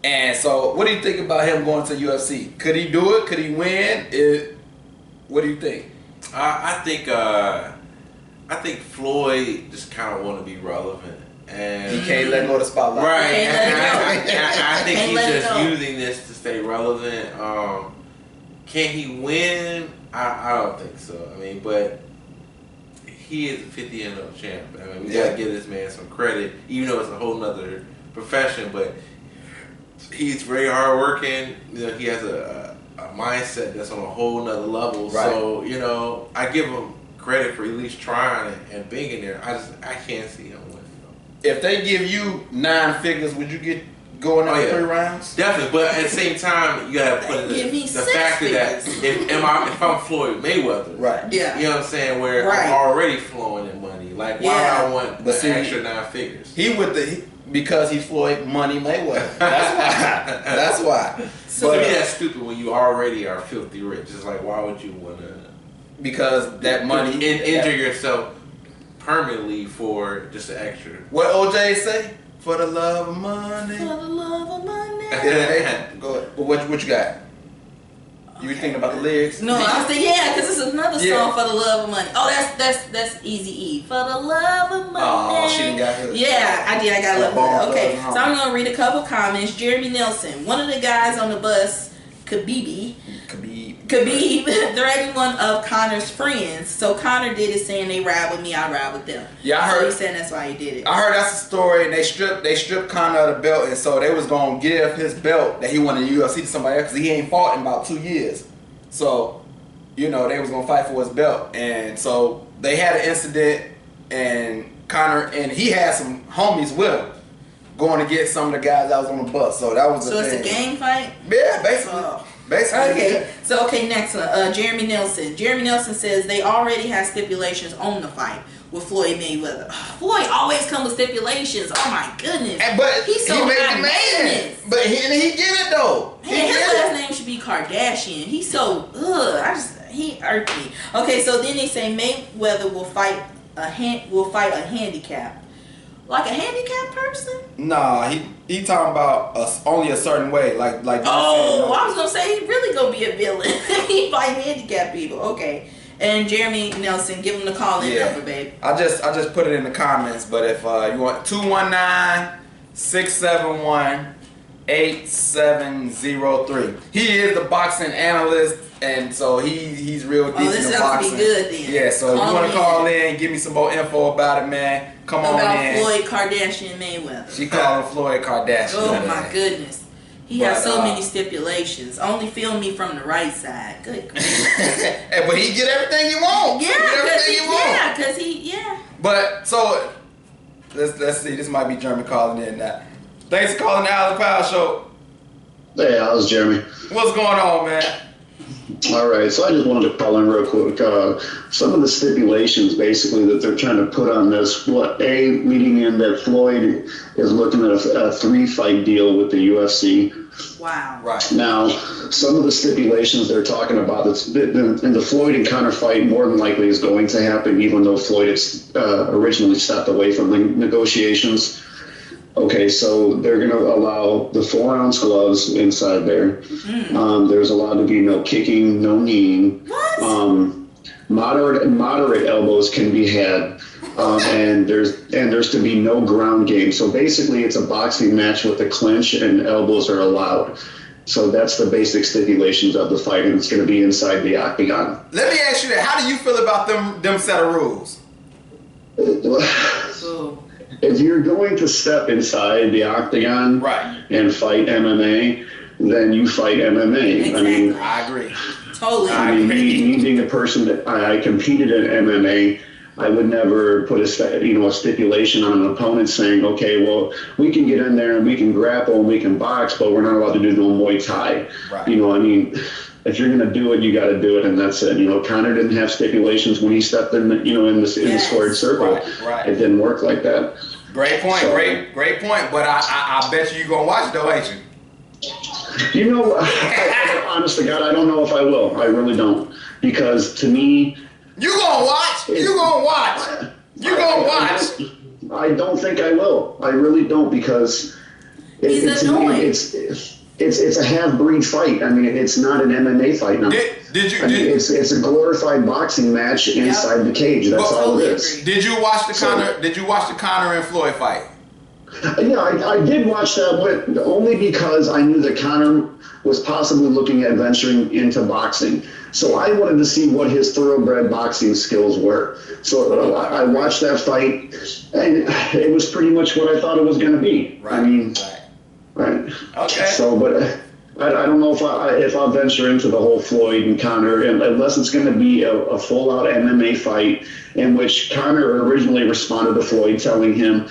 A: And so, what do you think about him going to UFC? Could he do it? Could he win? What do you think?
C: I think Floyd just kind of want to be relevant. And
A: He can't let go of the spotlight.
C: right.
B: He can't
C: And
B: let it go.
C: I think
B: Can't
C: he's
B: let it
C: just
B: go.
C: using this to stay relevant. Can he win? I don't think so. I mean, but he is a 50 and 0 champ. I mean, we gotta give this man some credit, even though it's a whole nother profession. But he's very hardworking. You know, he has a mindset that's on a whole nother level.
A: Right.
C: So you know, I give him credit for at least trying and being in there. I can't see him winning.
A: If they give you 9 figures, would you get going on 3 rounds?
C: Definitely, but at the same time, you gotta put in
B: Give me
C: the
B: 6
C: factor that
B: figures.
C: if I'm Floyd Mayweather,
A: Right.
B: Yeah.
C: you know what I'm saying, where
B: Right.
C: I'm already flowing in money. Like, why
B: Yeah.
C: would I want
A: But
C: the
A: see,
C: extra 9 figures?
A: Because he's Floyd Money Mayweather. That's why. That's why.
C: So to me, that's stupid when you already are filthy rich. It's like, why would you want to
A: because that money
C: injure yourself permanently for just an extra?
A: What OJ say? For the love of money.
B: For the love of money.
A: Yeah, go ahead. But what you got? You were thinking about the lyrics?
B: No, I was thinking, yeah, because it's another song
A: Yeah.
B: for the love of money. Oh, that's Easy E. For the love of money.
A: Oh, she didn't got her.
B: Yeah, I did. I got a little
A: Ball
B: bit. Okay,
A: Thugs,
B: so I'm gonna read a couple comments. Jeremy Nelson, one of the guys on the bus, Khabib threatened one of Connor's friends. So Connor did it, saying they ride with me, I ride with them.
A: Yeah, I
B: So
A: heard.
B: he said that's why he did it.
A: I heard that's a story, and they stripped Conor of the belt, and so they was gonna give his belt that he won in the UFC to somebody else because he ain't fought in about 2 years. So, you know, they was gonna fight for his belt, and so they had an incident, and Conor and he had some homies with him going to get some of the guys that was on the bus. So that was the
B: So
A: thing.
B: it's a gang fight?
A: Yeah, basically.
B: Oh.
A: Basically.
B: Okay,
A: yeah.
B: so next one, Jeremy Nelson. Jeremy Nelson says they already have stipulations on the fight with Floyd Mayweather. Floyd always come with stipulations. Oh my goodness.
A: But
B: He's so
A: he made
B: high
A: the man.
B: maintenance.
A: But he get it though. He
B: Hey, his
A: get
B: last
A: it.
B: name should be Kardashian. He's so he irked me. Okay, so then they say Mayweather will fight a handicap. Like a handicapped person?
A: Nah, he talking about only a certain way, like.
B: Oh, I was gonna say he really gonna be a villain. He fight handicapped people. Okay. And Jeremy Nelson, give him the call in number, babe.
A: I just put it in the comments, but if you want 219-671-8703. He is the boxing analyst, and so he's real deep
B: this
A: in the
B: has to be
A: boxing.
B: good then.
A: Yeah, so if you want to call in, give me some more info about it, man. Come on
B: About
A: in.
B: Floyd Kardashian Mayweather.
A: She calling Floyd Kardashian.
B: Oh
A: man.
B: my goodness. He
A: But,
B: has so many stipulations. Only film me from the right side. Good grief.
A: Hey, but he get everything he want.
B: Yeah,
A: He get everything he want.
B: because he.
A: But so let's see. This might be Jeremy calling in now. Thanks for calling the Alex Powell Show.
D: Hey, how's Jeremy?
A: What's going on, man?
D: All right, so I just wanted to call in real quick. Some of the stipulations, basically, that they're trying to put on this, leading in that Floyd is looking at a 3-fight deal with the UFC.
B: Wow.
A: Right.
D: Now, some of the stipulations they're talking about, in the Floyd and Conor fight, more than likely is going to happen, even though Floyd has originally stepped away from the negotiations. Okay, so they're going to allow the 4-ounce gloves inside there. There's allowed to be no kicking, no kneeing.
B: What?
D: Moderate elbows can be had, and there's to be no ground game. So basically, it's a boxing match with a clinch, and elbows are allowed. So that's the basic stipulations of the fight, and it's going to be inside the octagon.
A: Let me ask you that. How do you feel about them set of rules?
B: So,
D: If you're going to step inside the octagon
A: Right.
D: and fight MMA, then you fight MMA. I mean,
B: Exactly.
A: I agree.
B: totally.
D: me being a person that I competed in MMA, I would never put a stipulation on an opponent saying, okay, well, we can get in there and we can grapple and we can box, but we're not allowed to do no Muay Thai.
A: Right.
D: You know, I mean, if you're going to do it, you got to do it, and that's it. You know, Conor didn't have stipulations when he stepped in, in the squared circle.
A: Right.
D: It didn't work like that.
A: Great point.
D: So-
A: Great point. But I bet you gonna watch it though, ain't you?
D: You know, honest to God, I don't know if I will. I really don't, because to me,
A: You gonna watch? You gonna watch? You gonna watch?
D: I don't think I will. I really don't, because
B: He's
D: it's
B: annoying.
D: it's a half-breed fight. I mean, it's not an MMA fight now.
A: Did you
D: I mean, it's a glorified boxing match inside the cage. That's all
B: Totally
D: it is.
B: agree.
A: Did you watch the Conor and Floyd fight?
D: Yeah, I did watch that, but only because I knew that Conor was possibly looking at venturing into boxing. So I wanted to see what his thoroughbred boxing skills were. So I watched that fight, and it was pretty much what I thought it was going to be.
A: Right.
D: I mean,
A: right.
D: right.
A: Okay.
D: So, but I don't know if I'll venture into the whole Floyd and Conor, unless it's going to be a full-out MMA fight in which Conor originally responded to Floyd telling him,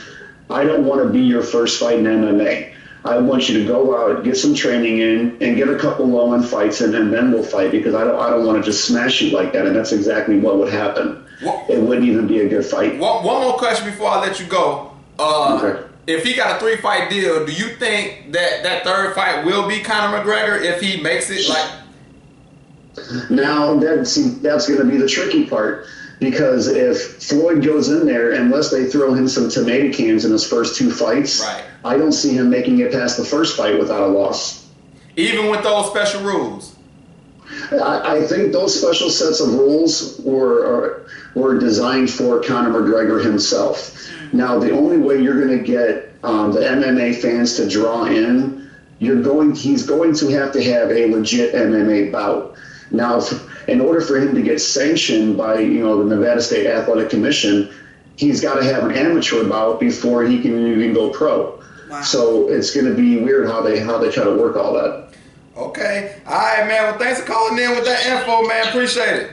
D: I don't want to be your first fight in MMA. I want you to go out, get some training in, and get a couple low-end fights in, and then we'll fight, because I don't want to just smash you like that. And that's exactly what would happen. It wouldn't even be a good fight.
A: One more question before I let you go.
D: Okay.
A: If he got a 3-fight deal, do you think that third fight will be Conor McGregor if he makes it?
D: Now, that's going to be the tricky part, because if Floyd goes in there, unless they throw him some tomato cans in his first 2 fights,
A: right,
D: I don't see him making it past the first fight without a loss.
A: Even with those special rules?
D: I think those special sets of rules were designed for Conor McGregor himself. Now, the only way you're going to get the MMA fans to draw in, he's going to have a legit MMA bout. Now, in order for him to get sanctioned by the Nevada State Athletic Commission, he's got to have an amateur bout before he can even go pro.
B: Wow.
D: So it's going to be weird how they try to work all that.
A: Okay. All right, man. Well, thanks for calling in with that info, man. Appreciate it.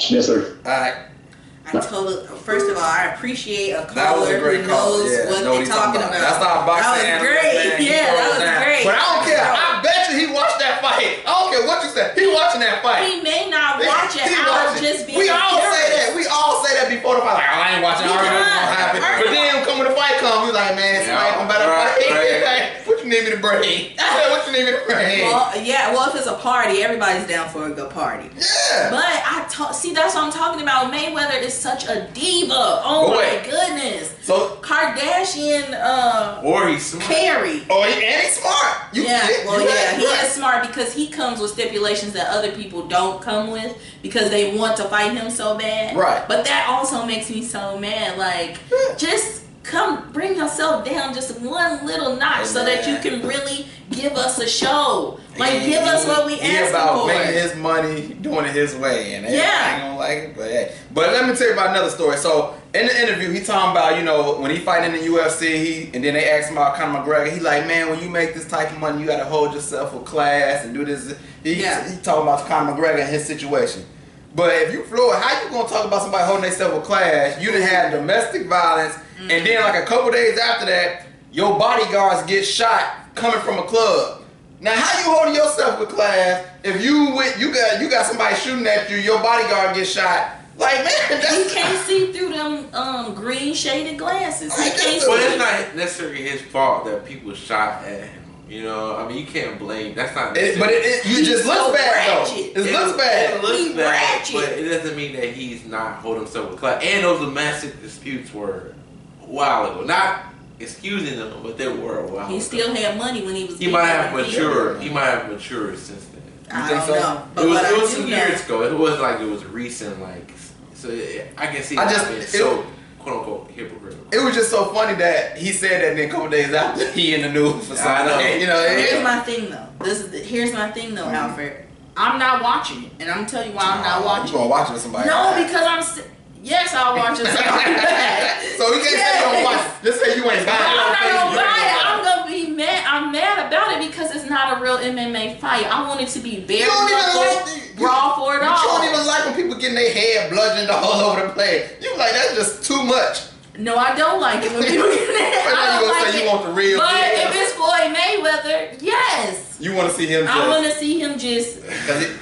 D: Yes, sir.
A: All right.
B: First of all, I appreciate a
A: That was a
B: caller
A: great
B: who
A: call.
B: knows
A: Yeah,
B: what
A: know
B: they're
A: he's
B: talking about.
A: That's our boxing
B: That was
A: analyst,
B: great.
A: man. He
B: Yeah, that
A: throws
B: was
A: down.
B: great.
A: But I don't care. I bet you he watched that fight. I don't care what you said. He watching that fight.
B: He may not watch it
A: He
B: out
A: watching.
B: of just being
A: We all
B: curious.
A: say that. We all say that before the fight. Like, I ain't watching. I already know what's gonna happen. But then when the fight comes, we like, man, somebody gonna better fight. Like, what you need me to bring? What you need me to bring?
B: Well, if it's a party, everybody's down for a good party.
A: Yeah.
B: But see, that's what I'm talking about. Mayweather is such a diva. Oh my goodness.
A: So
B: Kardashian,
C: or he's smart.
B: Carrie.
A: Oh, and he's smart.
B: He is smart because he comes with stipulations that other people don't come with because they want to fight him so bad.
A: Right.
B: But that also makes me so mad. Like, just come bring yourself down just one little notch so that you can really give us a show. Like, give us what we
A: He
B: asked
A: about
B: for.
A: making his money, doing it his way, and everybody
B: Yeah.
A: gonna like it. But hey, but let me tell you about another story. So in the interview, he talking about when he fighting in the UFC, and then they asked him about Conor McGregor. He like, man, when you make this type of money, you gotta hold yourself with class and do this. He talking about Conor McGregor and his situation. But if you Floyd, how you gonna talk about somebody holding themselves with class? You done had domestic violence, and then like a couple days after that, your bodyguards get shot coming from a club. Now, how you holding yourself with class if you got somebody shooting at you, your bodyguard gets shot? Like, man,
B: He can't see through them green shaded glasses. He can't
C: Well,
B: see.
C: it's not necessarily his fault that people shot at him. I mean, you can't blame. That's not.
A: But you just look bad though. It looks bad.
C: It looks
B: He
C: bad,
B: ratchet.
C: but it doesn't mean that he's not holding himself with class. And those domestic disputes were a while ago. Not excusing them, but they were a while ago.
B: He still had money when he was.
C: He might have
B: getting
C: matured. He might have matured since then.
B: I
A: think
B: don't
A: so?
B: know. But
C: It was some years ago. It was like it was recent. Like, so I can see. So quote unquote hypocritical.
A: It was just so funny that he said that, and then a couple days after he in the news for something.
C: I know.
B: Here's my thing though. Here's my thing though, Alfred. I'm not watching it, and I'm gonna tell you why I'm not watching.
A: You gonna watch it with somebody?
B: No, because yes, I'll watch it.
A: So you can't say you don't watch it. Just say you ain't buying it.
B: I'm not gonna buy it. I'm gonna be mad. I'm mad about it because it's not a real MMA fight. I want it to be bare brawl for it all.
A: You don't even like when people getting their head bludgeoned all over the place. You like that's just too much.
B: No, I don't like it when people get that.
A: But now
B: I
A: you
B: don't
A: gonna
B: like
A: say
B: it.
A: you want the real
B: But
A: deal.
B: if it's Floyd Mayweather, yes.
A: You want to see him?
B: I want to see him just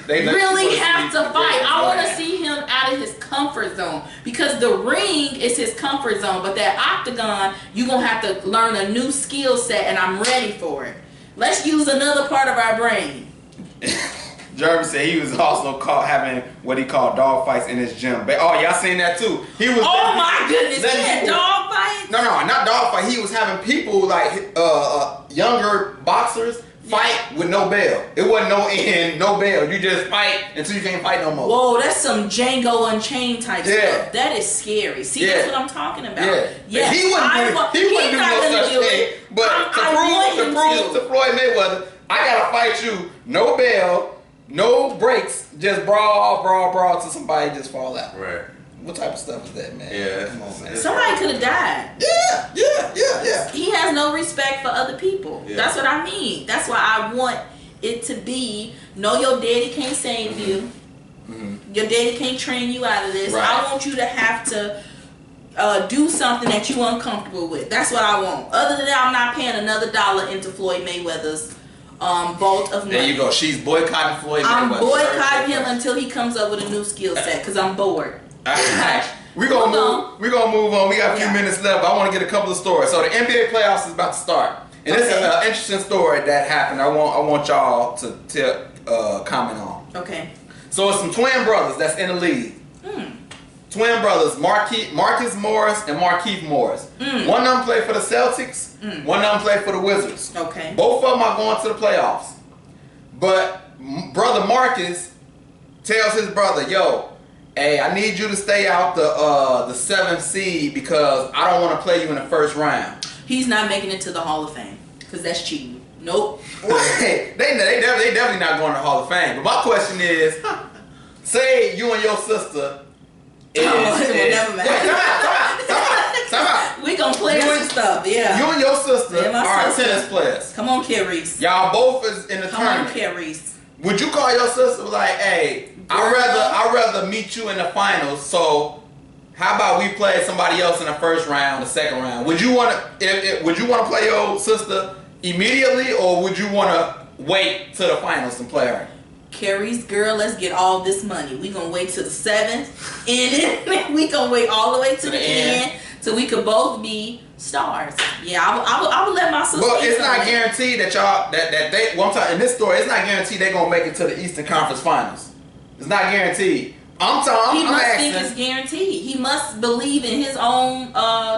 B: really have to fight. I want to see him out of his comfort zone because the ring is his comfort zone, but that octagon, you're going to have to learn a new skill set, and I'm ready for it. Let's use another part of our brain.
A: Jeremy said he was also caught having what he called dog fights in his gym. But y'all seen that too? He was.
B: Oh my goodness!
A: letting
B: He had
A: people-
B: dog fights.
A: No, not dog fight. He was having people like younger boxers fight with no bail. It wasn't no end, no bail. You just fight until you can't fight no more.
B: Whoa, that's some Django Unchained type
A: Yeah.
B: stuff. That is scary. See,
A: Yeah.
B: that's what I'm talking about.
A: Yeah.
B: Yes,
A: He wouldn't do
B: not
A: no
B: gonna
A: such
B: do
A: thing.
B: it.
A: But
B: I want
A: to
B: him
A: prove to Floyd Mayweather, I gotta fight you. No bail, no breaks, just brawl till somebody just fall out.
C: Right.
A: What type of stuff is that, man?
C: Yeah.
A: Come on, man.
B: Somebody could have died.
A: Yeah.
B: He has no respect for other people.
C: Yeah.
B: That's what I mean. That's why I want it to be, no, your daddy can't save you. Your daddy can't train you out of this.
A: Right.
B: I want you to have to do something that you're uncomfortable with. That's what I want. Other than that, I'm not paying another dollar into Floyd Mayweather's vault of money.
A: There you go. She's boycotting Floyd
B: I'm
A: Mayweather.
B: boycotting him until he comes up with a new skill set because I'm bored.
A: Alright. We're gonna move on. We got a few minutes left. I want to get a couple of stories. So the NBA playoffs is about to start, and this is an interesting story that happened. I want y'all to comment on.
B: Okay.
A: So it's some twin brothers that's in the league. Twin brothers, Marcus Morris and Markieff Morris. One of them play for the Celtics. One of them play for the Wizards.
B: Okay.
A: Both of them are going to the playoffs. But brother Marcus tells his brother, "Yo, hey, I need you to stay out the 7th seed because I don't want to play you in the first round."
B: He's not making it to the Hall of Fame because that's cheating. Nope.
A: They definitely not going to the Hall of Fame. But my question is, say you and your sister.
B: Never mind.
A: Time out.
B: We gonna play some stuff, yeah.
A: You and your sister
B: Yeah, my
A: are
B: sister.
A: tennis players.
B: Come on, Carice.
A: Y'all both is in the
B: Come on,
A: tournament.
B: Carice.
A: Would you call your sister like, "Hey, I'd rather meet you in the finals, so how about we play somebody else in the first round, the second round?" Would you want to play your sister immediately, or would you want to wait to the finals and play her?
B: Carrie's girl, let's get all this money. We gonna wait till the 7th, and we gonna wait all the way to the end, so we could both be stars. Yeah, I would let my sister.
A: Well, it's not guaranteed that y'all that they. Well, I'm talking in this story. It's not guaranteed they're gonna make it to the Eastern Conference Finals. It's not guaranteed. I'm
B: He must
A: asking.
B: think it's guaranteed. He must believe in his own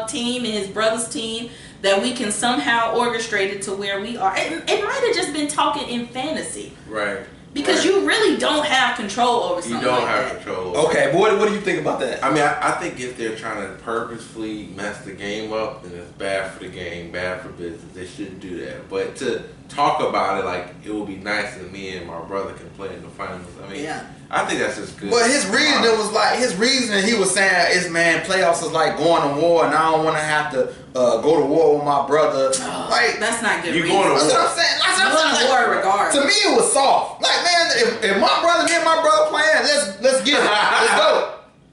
B: team and his brother's team that we can somehow orchestrate it to where we are. It might have just been talking in fantasy.
C: Right.
B: Because you really don't have control over something.
C: You don't
B: like
C: have
B: that.
C: control over
A: Okay, but what do you think about that?
C: I mean, I think if they're trying to purposefully mess the game up, then it's bad for the game, bad for business. They shouldn't do that. But to talk about it like it would be nice if me and my brother can play in the finals, I mean, I think that's just good.
A: But his reasoning he was saying is, man, playoffs is like going to war, and I don't want to have to go to war with my brother. Like,
B: that's not good.
C: You going to war?
A: That's what I'm saying.
B: Going to war regardless.
A: To me, it was soft. Like, man, if me and my brother playing, let's get it.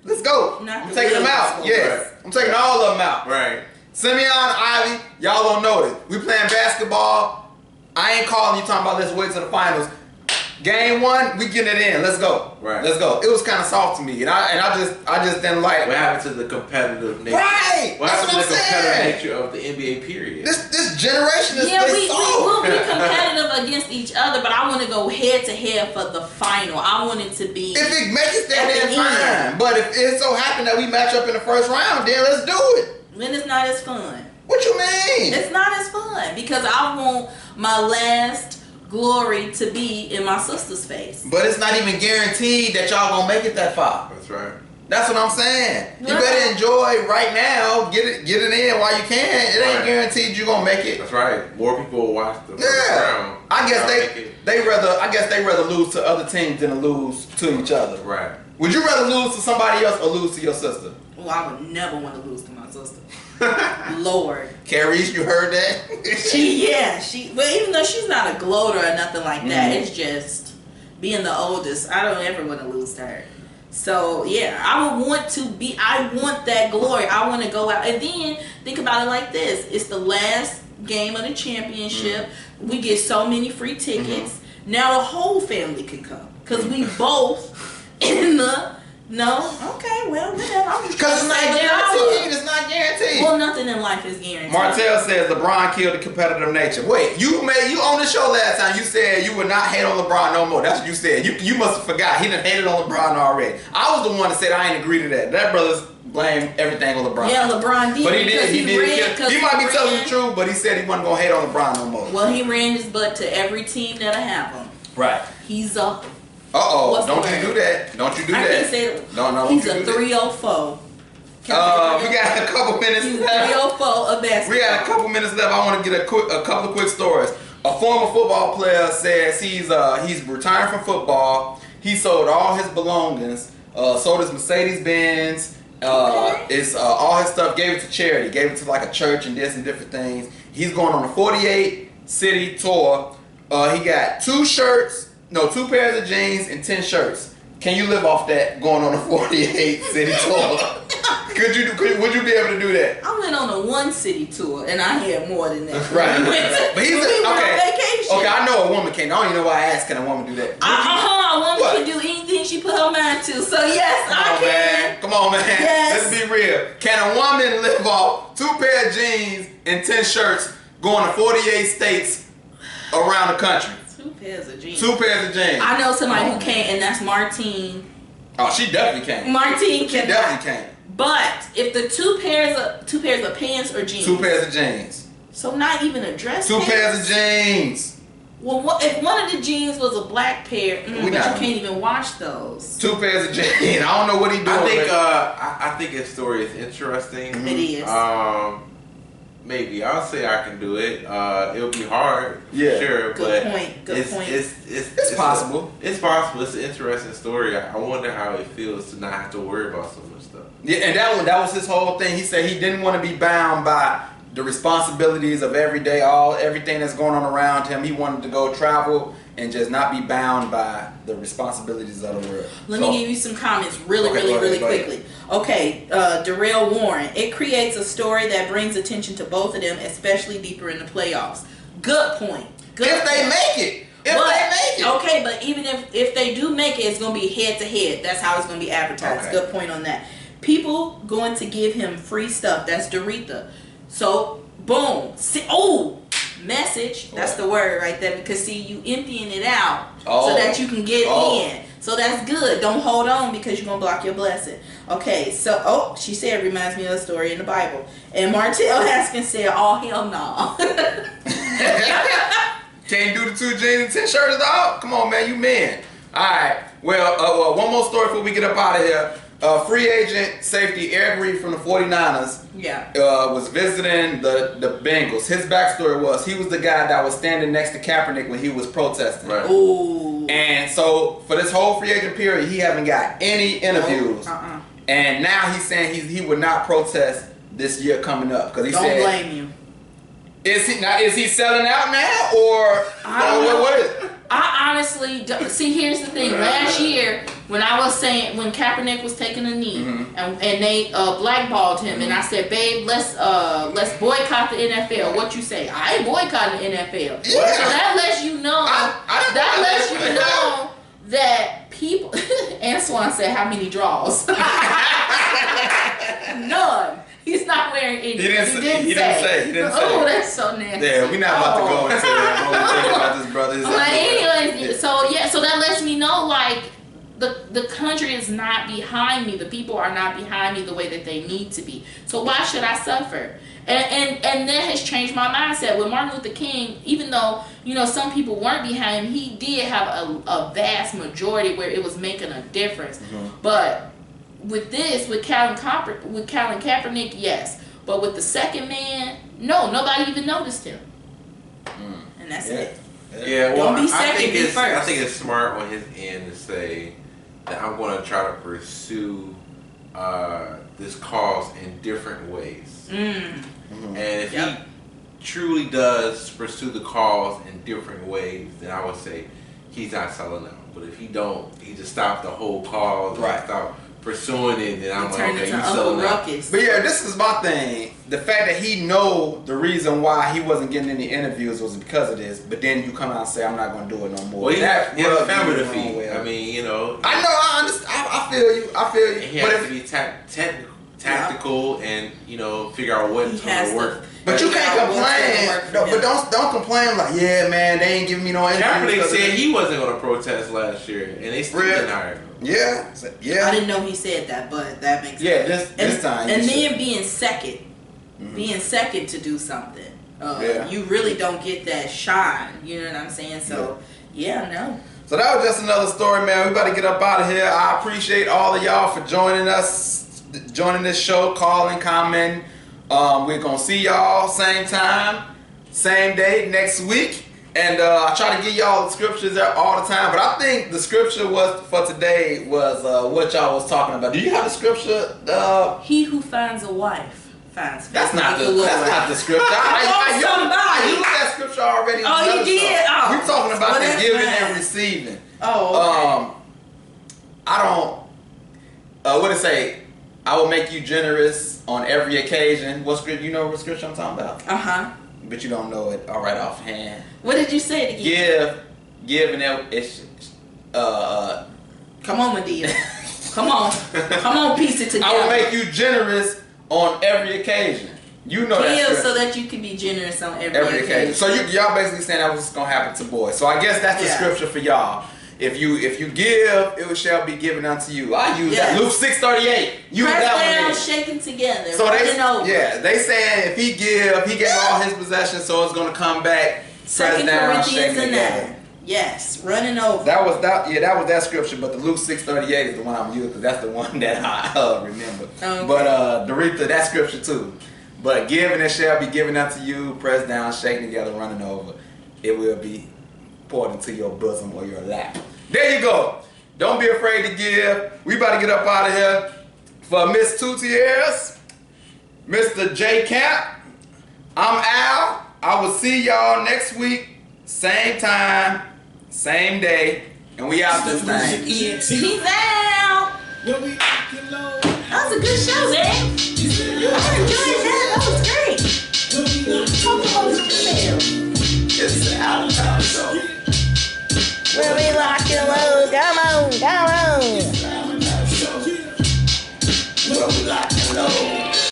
A: Let's go. I'm taking them out. Yes,
C: Right.
A: I'm taking all of them out.
C: Right.
A: Simeon, Ivy, y'all don't know this. We playing basketball. I ain't calling you talking about let's wait to the finals. Game 1, we getting it in. Let's go.
C: Right.
A: Let's go. It was kind of soft to me, and I just didn't like.
C: What happened to the competitive nature?
A: Right.
C: What
A: That's
C: happened
A: what
C: to the
A: I'm
C: competitive
A: saying.
C: nature of the NBA period?
A: This generation is
B: we
A: soft.
B: will be competitive against each other, but I want to go head to head for the final. I want it to be.
A: If it makes it there,
B: at
A: then
B: the
A: fine.
B: end.
A: But if it so happen that we match up in the first round, then let's do it.
B: Then it's not as fun.
A: What you mean?
B: It's not as fun because I want my last glory to be in my sister's face.
A: But it's not even guaranteed that y'all gonna make it that far.
C: That's right.
A: That's what I'm saying. You
B: Right.
A: better enjoy right now. Get it in while you can. It ain't
C: Right.
A: guaranteed you gonna make it.
C: That's right. More people will watch the first
A: Yeah.
C: round.
A: I guess
C: Y'all make it.
A: they rather lose to other teams than to lose to each other.
C: Right.
A: Would you rather lose to somebody else or lose to your sister?
B: Well, I would never want to lose to my sister. Lord.
A: Carice, you heard that?
B: Well, even though she's not a gloater or nothing like that,
A: Mhm.
B: it's just being the oldest. I don't ever want to lose to her. So yeah, I want that glory. I want to go out. And then think about it like this. It's the last game of the championship. We get so many free tickets. Now the whole family can come. Because we both in the... No? Okay, well, whatever. I'm just
A: Because
B: trying
A: it's
B: to
A: not
B: say
A: guaranteed. It's not guaranteed.
B: well, nothing in life is guaranteed.
A: Martell says LeBron killed the competitive nature. Wait, you on the show last time. You said you would not hate on LeBron no more. That's what you said. You must have forgot. He done hated on LeBron already. I was the one that said I ain't agree to that. That brother's blame everything on LeBron.
B: Yeah, LeBron did.
A: But he did. He did. He might be telling
B: ran.
A: the truth, but he said he wasn't gonna hate on LeBron no more.
B: Well, he ran his butt to every team that'll have him.
A: Right.
B: He's a.
A: Uh-oh, don't you do that. Don't you do
B: I
A: that.
B: can't say it.
A: No,
B: He's
A: don't
B: a
A: you do
B: 304.
A: We got a couple minutes
B: He's
A: left.
B: 304 of basketball.
A: We got a couple minutes left. I want to get a couple of quick stories. A former football player says he's retiring from football. He sold all his belongings. Sold his Mercedes Benz. It's all his stuff. Gave it to charity. Gave it to like a church and did some different things. He's going on a 48 city tour. He got 2 pairs of jeans and 10 shirts. Can you live off that going on a 48 city tour? Would you be able to do that?
B: I went on a 1 city tour and I had more than that.
A: Right.
B: But
A: he's
B: we went on vacation.
A: Okay, I know a woman can. I don't even know why I asked. Can a woman do that?
B: A woman
A: What?
B: can do anything she put her mind to. So yes,
A: Come on, man. Come on, man.
B: Yes.
A: Let's be real. Can a woman live off 2 pair of jeans and 10 shirts going to 48 states around the country?
B: 2 pairs of jeans.
A: 2 pairs of jeans.
B: I know somebody who can, and that's Martine.
A: Oh, she definitely can.
B: Martine
A: She
B: can.
A: definitely can.
B: But if the 2 pairs of pants or jeans.
A: 2 pairs of jeans.
B: So not even a dress.
A: 2
B: pants?
A: pairs of jeans.
B: Well, if one of the jeans was a black pair, but you
A: not-
B: can't even wash those.
A: 2 pairs of jeans. I don't know what he doing.
C: I think his story is interesting.
B: It is.
C: Maybe I'll say I can do it. It'll be hard,
A: Yeah.
C: sure,
B: Good
C: but
B: point. Good point.
A: It's possible.
C: It's possible. It's an interesting story. I wonder how it feels to not have to worry about so much stuff.
A: Yeah, and that was his whole thing. He said he didn't want to be bound by the responsibilities of everything that's going on around him. He wanted to go travel and just not be bound by the responsibilities of the world.
B: Let me give you some comments really
A: go ahead.
B: quickly. Okay, Darrell Warren. It creates a story that brings attention to both of them, especially deeper in the playoffs. Good point. Good
A: If they
B: point.
A: make it. If they make it.
B: Okay, but even if they do make it, it's going to be head to head. That's how it's going to be advertised.
A: Okay.
B: Good point on that. People going to give him free stuff. That's Doretha. So, boom. Message. That's the word right there. Because, see, you emptying it out so that you can get in. So that's good. Don't hold on because you're going to block your blessing. Okay, so, she said, reminds me of a story in the Bible. And Martell Haskins said, oh, hell no.
A: Can't do the 2 jeans and 10 shirts, dog? Come on, man. You men. All right. Well, one more story before we get up out of here. Free agent safety Eric Reid from the 49ers
B: Yeah.
A: was visiting the Bengals. His backstory was he was the guy that was standing next to Kaepernick when he was protesting.
C: Right.
B: Ooh.
A: And so for this whole free agent period, he haven't got any interviews. And now he's saying he would not protest this year coming up because he
B: Don't
A: said,
B: blame you.
A: Is he selling out now or what is it?
B: I honestly don't. See, here's the thing. Last year, when Kaepernick was taking a knee, and they blackballed him, and I said, "Babe, let's boycott the NFL." What you say? I ain't boycotting the NFL. So that lets you know. That lets you know that people. Antoine said, "How many draws?" None. He's not wearing any. He didn't say. Oh, that's so nasty.
A: Yeah, we're not about to go into that. What we think about this brother.
B: Anyways, so that lets me know like the country is not behind me. The people are not behind me the way that they need to be. So why should I suffer? And that has changed my mindset. With Martin Luther King, even though some people weren't behind him, he did have a vast majority where it was making a difference. But with Colin Kaepernick, yes. But with the second man, no, nobody even noticed him. And that's it.
C: Yeah, well,
B: Don't be second, be first.
C: I think it's smart on his end to say that I'm going to try to pursue this cause in different ways. And if he truly does pursue the cause in different ways, then I would say he's not selling out. But if he don't, he just stopped the whole cause,
A: Right.
C: Stop pursuing it, then I'm like,
B: Turn
C: okay,
B: into
C: you
B: Uncle
C: selling out.
B: Ruckus.
A: But yeah, this is my thing. The fact that he know the reason why he wasn't getting any interviews was because of this, but then you come out and say, I'm not going to do it no more.
C: Well, he has a
A: rubbed
C: family
A: me
C: to
A: the wrong
C: feed.
A: way.
C: I mean,
A: I know, I understand. I feel you.
C: He
A: But
C: has to be tactical and figure out what's going to work
A: But you can't
B: What's gonna
A: complain.
B: work for
A: No,
B: him.
A: but don't complain like, yeah, man, they ain't giving me no interviews.
C: Kaepernick
A: 'cause of
C: said
A: this.
C: he wasn't going to protest last year, and they still
A: Really?
C: didn't hire him.
A: Yeah,
B: I
A: yeah,
B: didn't know he said that, but that makes
A: yeah.
B: sense.
A: This time.
B: And
A: you should.
B: then being second to do something,
A: Yeah.
B: you really don't get that shine. You know what I'm saying? So yeah, no.
A: So that was just another story, man. We about to get up out of here. I appreciate all of y'all for joining us, joining this show, calling, commenting. We're gonna see y'all same time, same day next week. And I try to give y'all the scriptures there all the time, but I think the scripture was for today was what y'all was talking about. Do you have the scripture?
B: He who finds a wife finds
A: That's
B: favor
A: not
B: with
A: the
B: Lord.
A: that's not the scripture. I
B: somebody.
A: used that scripture already.
B: Oh,
A: on
B: you
A: another
B: did?
A: show.
B: Oh.
A: We're talking about
B: Well,
A: the
B: that's
A: giving
B: fine.
A: and receiving.
B: Oh, okay.
A: I don't. What it say? I will make you generous on every occasion. What script? You know what scripture I'm talking about? But you don't know it all right offhand.
B: What did you say it again?
A: Give, and it's
B: Come on, Medea. Come on, piece it together.
A: I will make you generous on every occasion. You know that
B: Give
A: scripture.
B: so that you can be generous on every
A: Every occasion.
B: occasion.
A: So y'all basically saying that was gonna happen to boys. So I guess that's the
B: Yeah.
A: scripture for y'all. If you give, it shall be given unto you. I use that.
B: Yes.
A: Luke 6:38. Use
B: Pressed
A: that
B: down,
A: one. There.
B: shaken together,
A: So
B: running over.
A: they saying if he gave all his possessions, so it's gonna come back. Pressed
B: 2
A: down,
B: Corinthians
A: shaken
B: and
A: together.
B: 9. Yes, running over.
A: That was that scripture, but the Luke 6:38 is the one I'm using because that's the one that I remember.
B: Okay.
A: But Doretha, that scripture too. But give and it shall be given unto you, pressed down, shaken together, running over. It will be poured into your bosom or your lap. There you go. Don't be afraid to give. We about to get up out of here. For Miss Tutier's, Mr. J Camp, I'm Al. I will see y'all next week, same time, same day, and we out this thing.
B: Peace out. That was a good show, man. I enjoyed